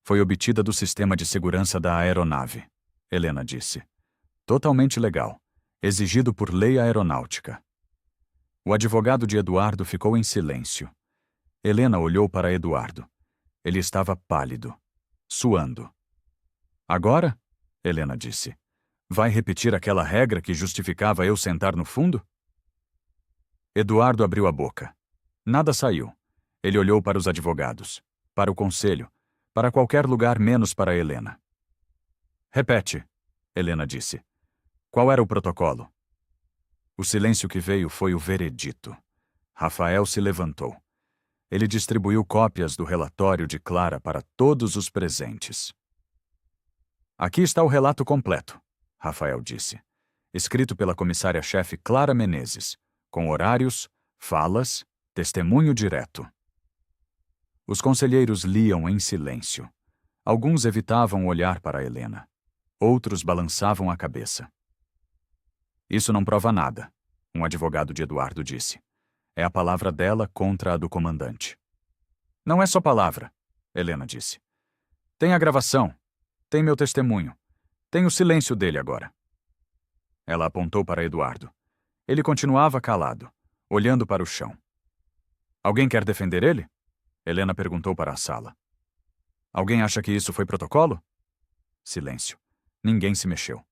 Foi obtida do sistema de segurança da aeronave, Helena disse. Totalmente legal, exigido por lei aeronáutica. O advogado de Eduardo ficou em silêncio. Helena olhou para Eduardo. Ele estava pálido, suando. Agora? Helena disse. Vai repetir aquela regra que justificava eu sentar no fundo? Eduardo abriu a boca. Nada saiu. Ele olhou para os advogados, para o conselho, para qualquer lugar menos para Helena. Repete, Helena disse. Qual era o protocolo? O silêncio que veio foi o veredito. Rafael se levantou. Ele distribuiu cópias do relatório de Clara para todos os presentes. Aqui está o relato completo, Rafael disse, escrito pela comissária-chefe Clara Menezes, com horários, falas, testemunho direto. Os conselheiros liam em silêncio. Alguns evitavam olhar para Helena. Outros balançavam a cabeça. Isso não prova nada, um advogado de Eduardo disse. É a palavra dela contra a do comandante. Não é só palavra, Helena disse. Tem a gravação, tem meu testemunho, tem o silêncio dele agora. Ela apontou para Eduardo. Ele continuava calado, olhando para o chão. Alguém quer defender ele? Helena perguntou para a sala. Alguém acha que isso foi protocolo? Silêncio. Ninguém se mexeu.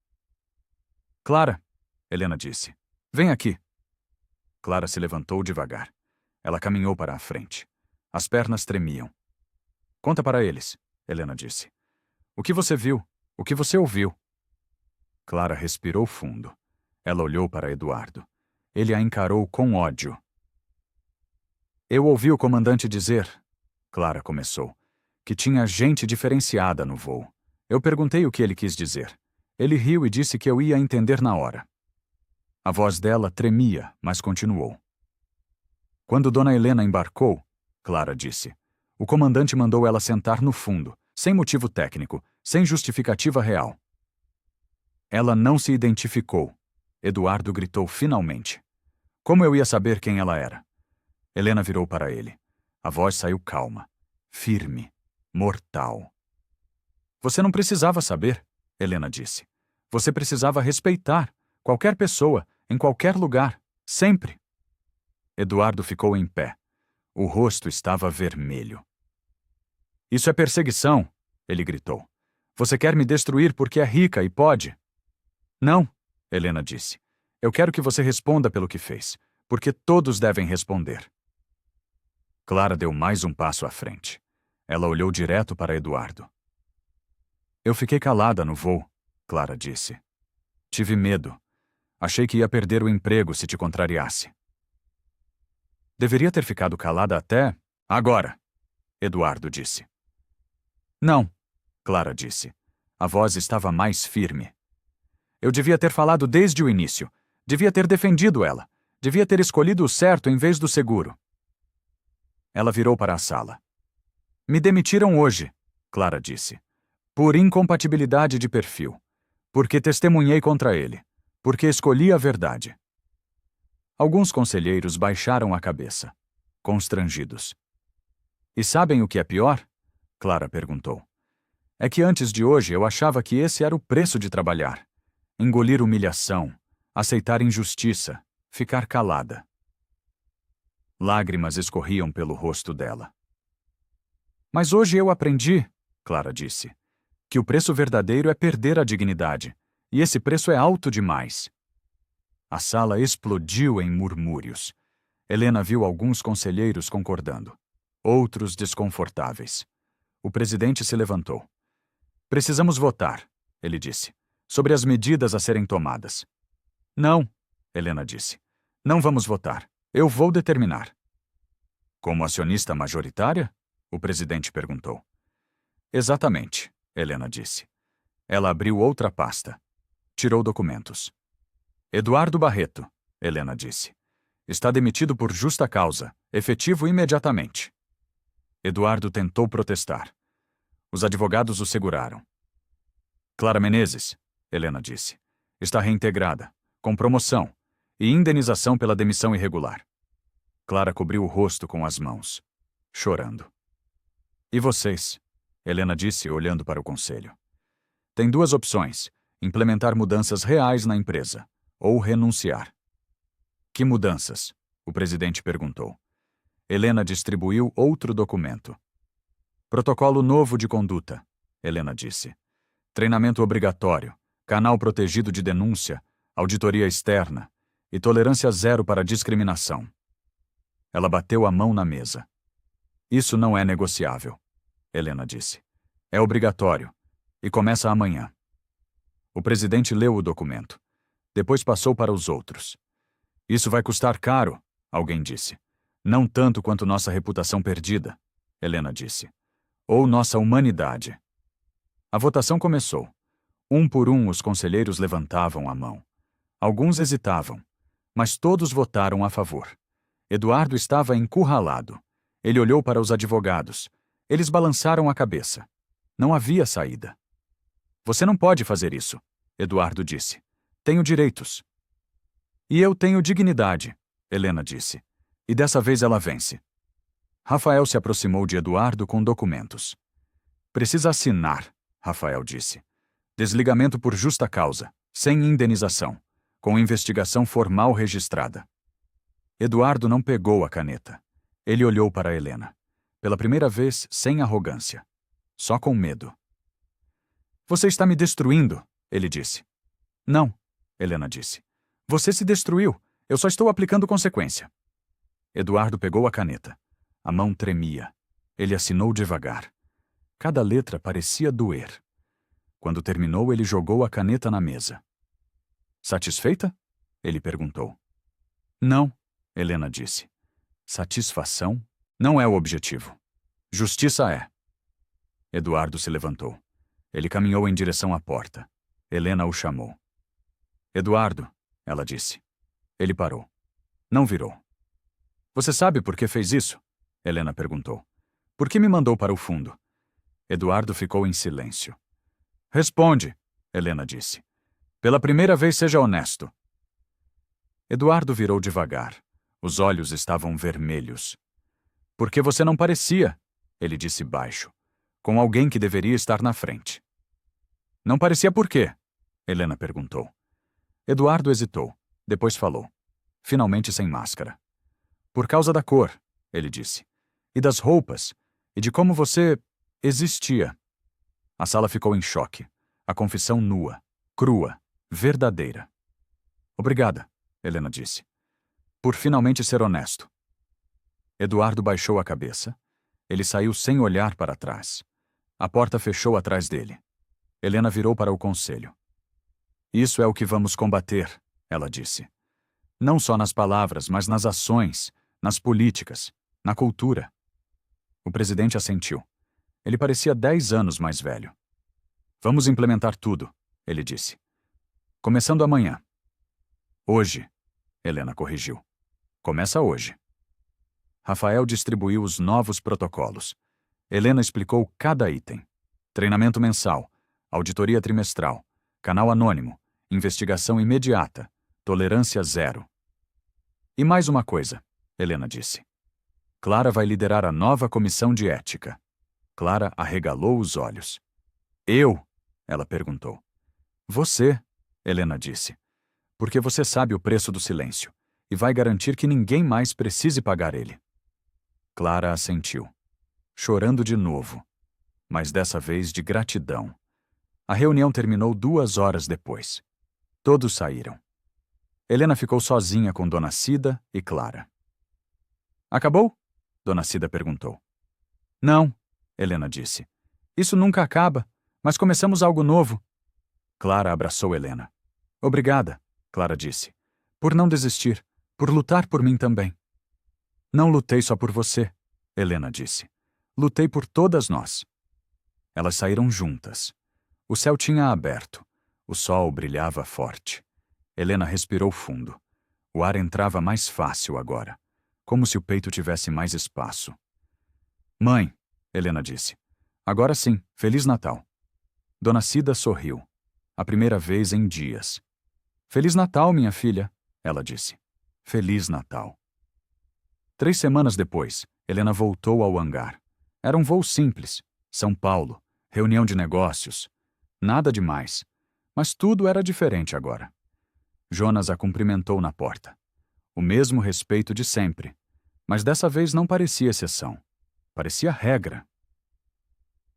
Clara, Helena disse. Vem aqui. Clara se levantou devagar. Ela caminhou para a frente. As pernas tremiam. Conta para eles, Helena disse. O que você viu? O que você ouviu? Clara respirou fundo. Ela olhou para Eduardo. Ele a encarou com ódio. Eu ouvi o comandante dizer, Clara começou, que tinha gente diferenciada no voo. Eu perguntei o que ele quis dizer. Ele riu e disse que eu ia entender na hora. A voz dela tremia, mas continuou. Quando Dona Helena embarcou, Clara disse, o comandante mandou ela sentar no fundo, sem motivo técnico, sem justificativa real. Ela não se identificou. Eduardo gritou finalmente. Como eu ia saber quem ela era? Helena virou para ele. A voz saiu calma, firme, mortal. Você não precisava saber, Helena disse. Você precisava respeitar qualquer pessoa, em qualquer lugar, sempre. Eduardo ficou em pé. O rosto estava vermelho. Isso é perseguição, ele gritou. Você quer me destruir porque é rica e pode? Não, Helena disse. Eu quero que você responda pelo que fez, porque todos devem responder. Clara deu mais um passo à frente. Ela olhou direto para Eduardo. Eu fiquei calada no voo, Clara disse. Tive medo. Achei que ia perder o emprego se te contrariasse. Deveria ter ficado calada até agora, Eduardo disse. Não, Clara disse. A voz estava mais firme. Eu devia ter falado desde o início. Devia ter defendido ela. Devia ter escolhido o certo em vez do seguro. Ela virou para a sala. Me demitiram hoje, Clara disse. Por incompatibilidade de perfil. Porque testemunhei contra ele. Porque escolhi a verdade. Alguns conselheiros baixaram a cabeça, constrangidos. E sabem o que é pior? Clara perguntou. É que antes de hoje eu achava que esse era o preço de trabalhar. Engolir humilhação, aceitar injustiça, ficar calada. Lágrimas escorriam pelo rosto dela. Mas hoje eu aprendi, Clara disse, que o preço verdadeiro é perder a dignidade, e esse preço é alto demais. A sala explodiu em murmúrios. Helena viu alguns conselheiros concordando, outros desconfortáveis. O presidente se levantou. Precisamos votar, ele disse, sobre as medidas a serem tomadas. Não, Helena disse. Não vamos votar. Eu vou determinar. Como acionista majoritária? O presidente perguntou. Exatamente, Helena disse. Ela abriu outra pasta. Tirou documentos. Eduardo Barreto, Helena disse. Está demitido por justa causa, efetivo imediatamente. Eduardo tentou protestar. Os advogados o seguraram. Clara Menezes, Helena disse. Está reintegrada, com promoção e indenização pela demissão irregular. Clara cobriu o rosto com as mãos, chorando. E vocês? Helena disse, olhando para o conselho. Tem duas opções: implementar mudanças reais na empresa ou renunciar. Que mudanças? O presidente perguntou. Helena distribuiu outro documento. Protocolo novo de conduta, Helena disse. Treinamento obrigatório, canal protegido de denúncia, auditoria externa e tolerância zero para discriminação. Ela bateu a mão na mesa. Isso não é negociável, Helena disse. É obrigatório e começa amanhã. O presidente leu o documento. Depois passou para os outros. Isso vai custar caro, alguém disse. Não tanto quanto nossa reputação perdida, Helena disse. Ou nossa humanidade. A votação começou. Um por um os conselheiros levantavam a mão. Alguns hesitavam, mas todos votaram a favor. Eduardo estava encurralado. Ele olhou para os advogados. Eles balançaram a cabeça. Não havia saída. Você não pode fazer isso, Eduardo disse. Tenho direitos. E eu tenho dignidade, Helena disse. E dessa vez ela vence. Rafael se aproximou de Eduardo com documentos. Precisa assinar, Rafael disse. Desligamento por justa causa, sem indenização, com investigação formal registrada. Eduardo não pegou a caneta. Ele olhou para Helena. Pela primeira vez, sem arrogância. Só com medo. Você está me destruindo, ele disse. Não, Helena disse. Você se destruiu. Eu só estou aplicando consequência. Eduardo pegou a caneta. A mão tremia. Ele assinou devagar. Cada letra parecia doer. Quando terminou, ele jogou a caneta na mesa. Satisfeita? Ele perguntou. Não, Helena disse. Satisfação não é o objetivo. Justiça é. Eduardo se levantou. Ele caminhou em direção à porta. Helena o chamou. Eduardo, ela disse. Ele parou. Não virou. Você sabe por que fez isso? Helena perguntou. Por que me mandou para o fundo? Eduardo ficou em silêncio. Responde, Helena disse. Pela primeira vez, seja honesto. Eduardo virou devagar. Os olhos estavam vermelhos. Porque você não parecia, ele disse baixo, com alguém que deveria estar na frente. Não parecia por quê? Helena perguntou. Eduardo hesitou, depois falou, finalmente sem máscara. Por causa da cor, ele disse, e das roupas, e de como você existia. A sala ficou em choque. A confissão nua, crua, verdadeira. Obrigada, Helena disse. Por finalmente ser honesto. Eduardo baixou a cabeça. Ele saiu sem olhar para trás. A porta fechou atrás dele. Helena virou para o conselho. Isso é o que vamos combater, ela disse. Não só nas palavras, mas nas ações, nas políticas, na cultura. O presidente assentiu. Ele parecia 10 anos mais velho. Vamos implementar tudo, ele disse. Começando amanhã. Hoje, Helena corrigiu. Começa hoje. Rafael distribuiu os novos protocolos. Helena explicou cada item. Treinamento mensal, auditoria trimestral, canal anônimo, investigação imediata, tolerância zero. E mais uma coisa, Helena disse. Clara vai liderar a nova comissão de ética. Clara arregalou os olhos. Eu? Ela perguntou. Você, Helena disse. Porque você sabe o preço do silêncio e vai garantir que ninguém mais precise pagar ele. Clara assentiu, chorando de novo, mas dessa vez de gratidão. A reunião terminou 2 horas depois. Todos saíram. Helena ficou sozinha com Dona Cida e Clara. Acabou? Dona Cida perguntou. Não, Helena disse. Isso nunca acaba, mas começamos algo novo. Clara abraçou Helena. Obrigada, Clara disse, por não desistir, por lutar por mim também. Não lutei só por você, Helena disse. Lutei por todas nós. Elas saíram juntas. O céu tinha aberto. O sol brilhava forte. Helena respirou fundo. O ar entrava mais fácil agora, como se o peito tivesse mais espaço. Mãe, Helena disse. Agora sim, Feliz Natal. Dona Cida sorriu. A primeira vez em dias. Feliz Natal, minha filha, ela disse. Feliz Natal. 3 semanas depois, Helena voltou ao hangar. Era um voo simples. São Paulo. Reunião de negócios. Nada demais. Mas tudo era diferente agora. Jonas a cumprimentou na porta. O mesmo respeito de sempre. Mas dessa vez não parecia exceção. Parecia regra.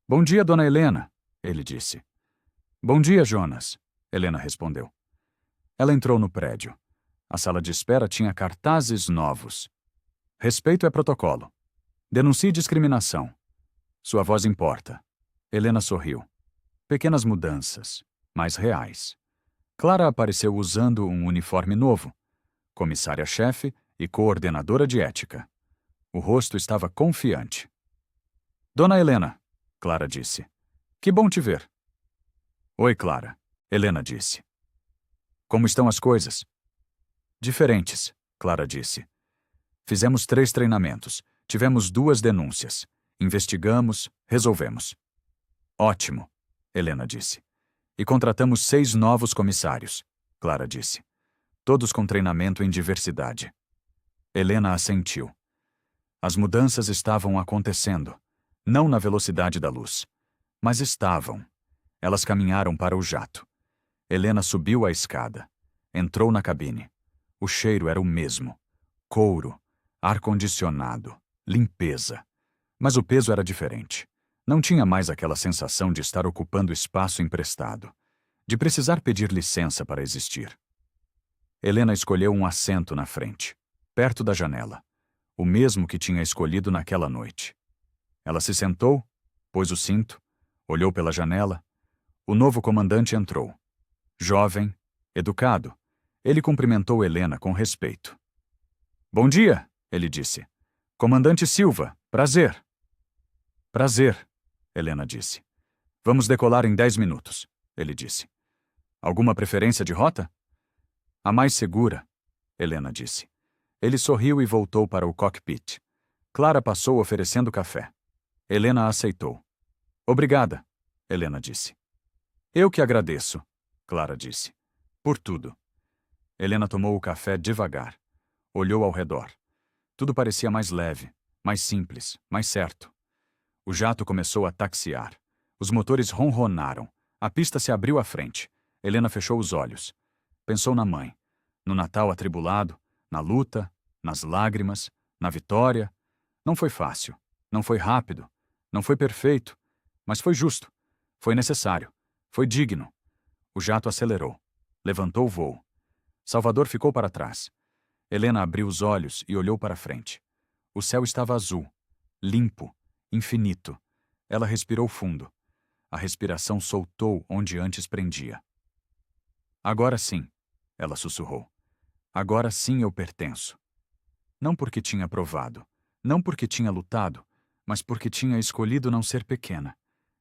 Bom dia, dona Helena, ele disse. Bom dia, Jonas, Helena respondeu. Ela entrou no prédio. A sala de espera tinha cartazes novos. Respeito é protocolo. Denuncie discriminação. Sua voz importa. Helena sorriu. Pequenas mudanças, mas reais. Clara apareceu usando um uniforme novo. Comissária-chefe e coordenadora de ética. O rosto estava confiante. Dona Helena, Clara disse. Que bom te ver. Oi, Clara, Helena disse. Como estão as coisas? Diferentes, Clara disse. Fizemos 3 treinamentos. Tivemos 2 denúncias. Investigamos, resolvemos. Ótimo, Helena disse. E contratamos 6 novos comissários, Clara disse. Todos com treinamento em diversidade. Helena assentiu. As mudanças estavam acontecendo, não na velocidade da luz, mas estavam. Elas caminharam para o jato. Helena subiu a escada. Entrou na cabine. O cheiro era o mesmo. Couro, ar-condicionado, limpeza. Mas o peso era diferente. Não tinha mais aquela sensação de estar ocupando espaço emprestado, de precisar pedir licença para existir. Helena escolheu um assento na frente, perto da janela, o mesmo que tinha escolhido naquela noite. Ela se sentou, pôs o cinto, olhou pela janela. O novo comandante entrou. Jovem, educado, ele cumprimentou Helena com respeito. Bom dia, ele disse. Comandante Silva, prazer. Prazer, Helena disse. Vamos decolar em 10 minutos, ele disse. Alguma preferência de rota? A mais segura, Helena disse. Ele sorriu e voltou para o cockpit. Clara passou oferecendo café. Helena aceitou. Obrigada, Helena disse. Eu que agradeço, Clara disse. Por tudo. Helena tomou o café devagar. Olhou ao redor. Tudo parecia mais leve, mais simples, mais certo. O jato começou a taxiar. Os motores ronronaram. A pista se abriu à frente. Helena fechou os olhos. Pensou na mãe. No Natal atribulado, na luta, nas lágrimas, na vitória. Não foi fácil. Não foi rápido. Não foi perfeito. Mas foi justo. Foi necessário. Foi digno. O jato acelerou. Levantou o voo. Salvador ficou para trás. Helena abriu os olhos e olhou para frente. O céu estava azul, limpo, infinito. Ela respirou fundo. A respiração soltou onde antes prendia. Agora sim, ela sussurrou. Agora sim eu pertenço. Não porque tinha provado, não porque tinha lutado, mas porque tinha escolhido não ser pequena.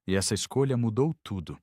E essa escolha mudou tudo.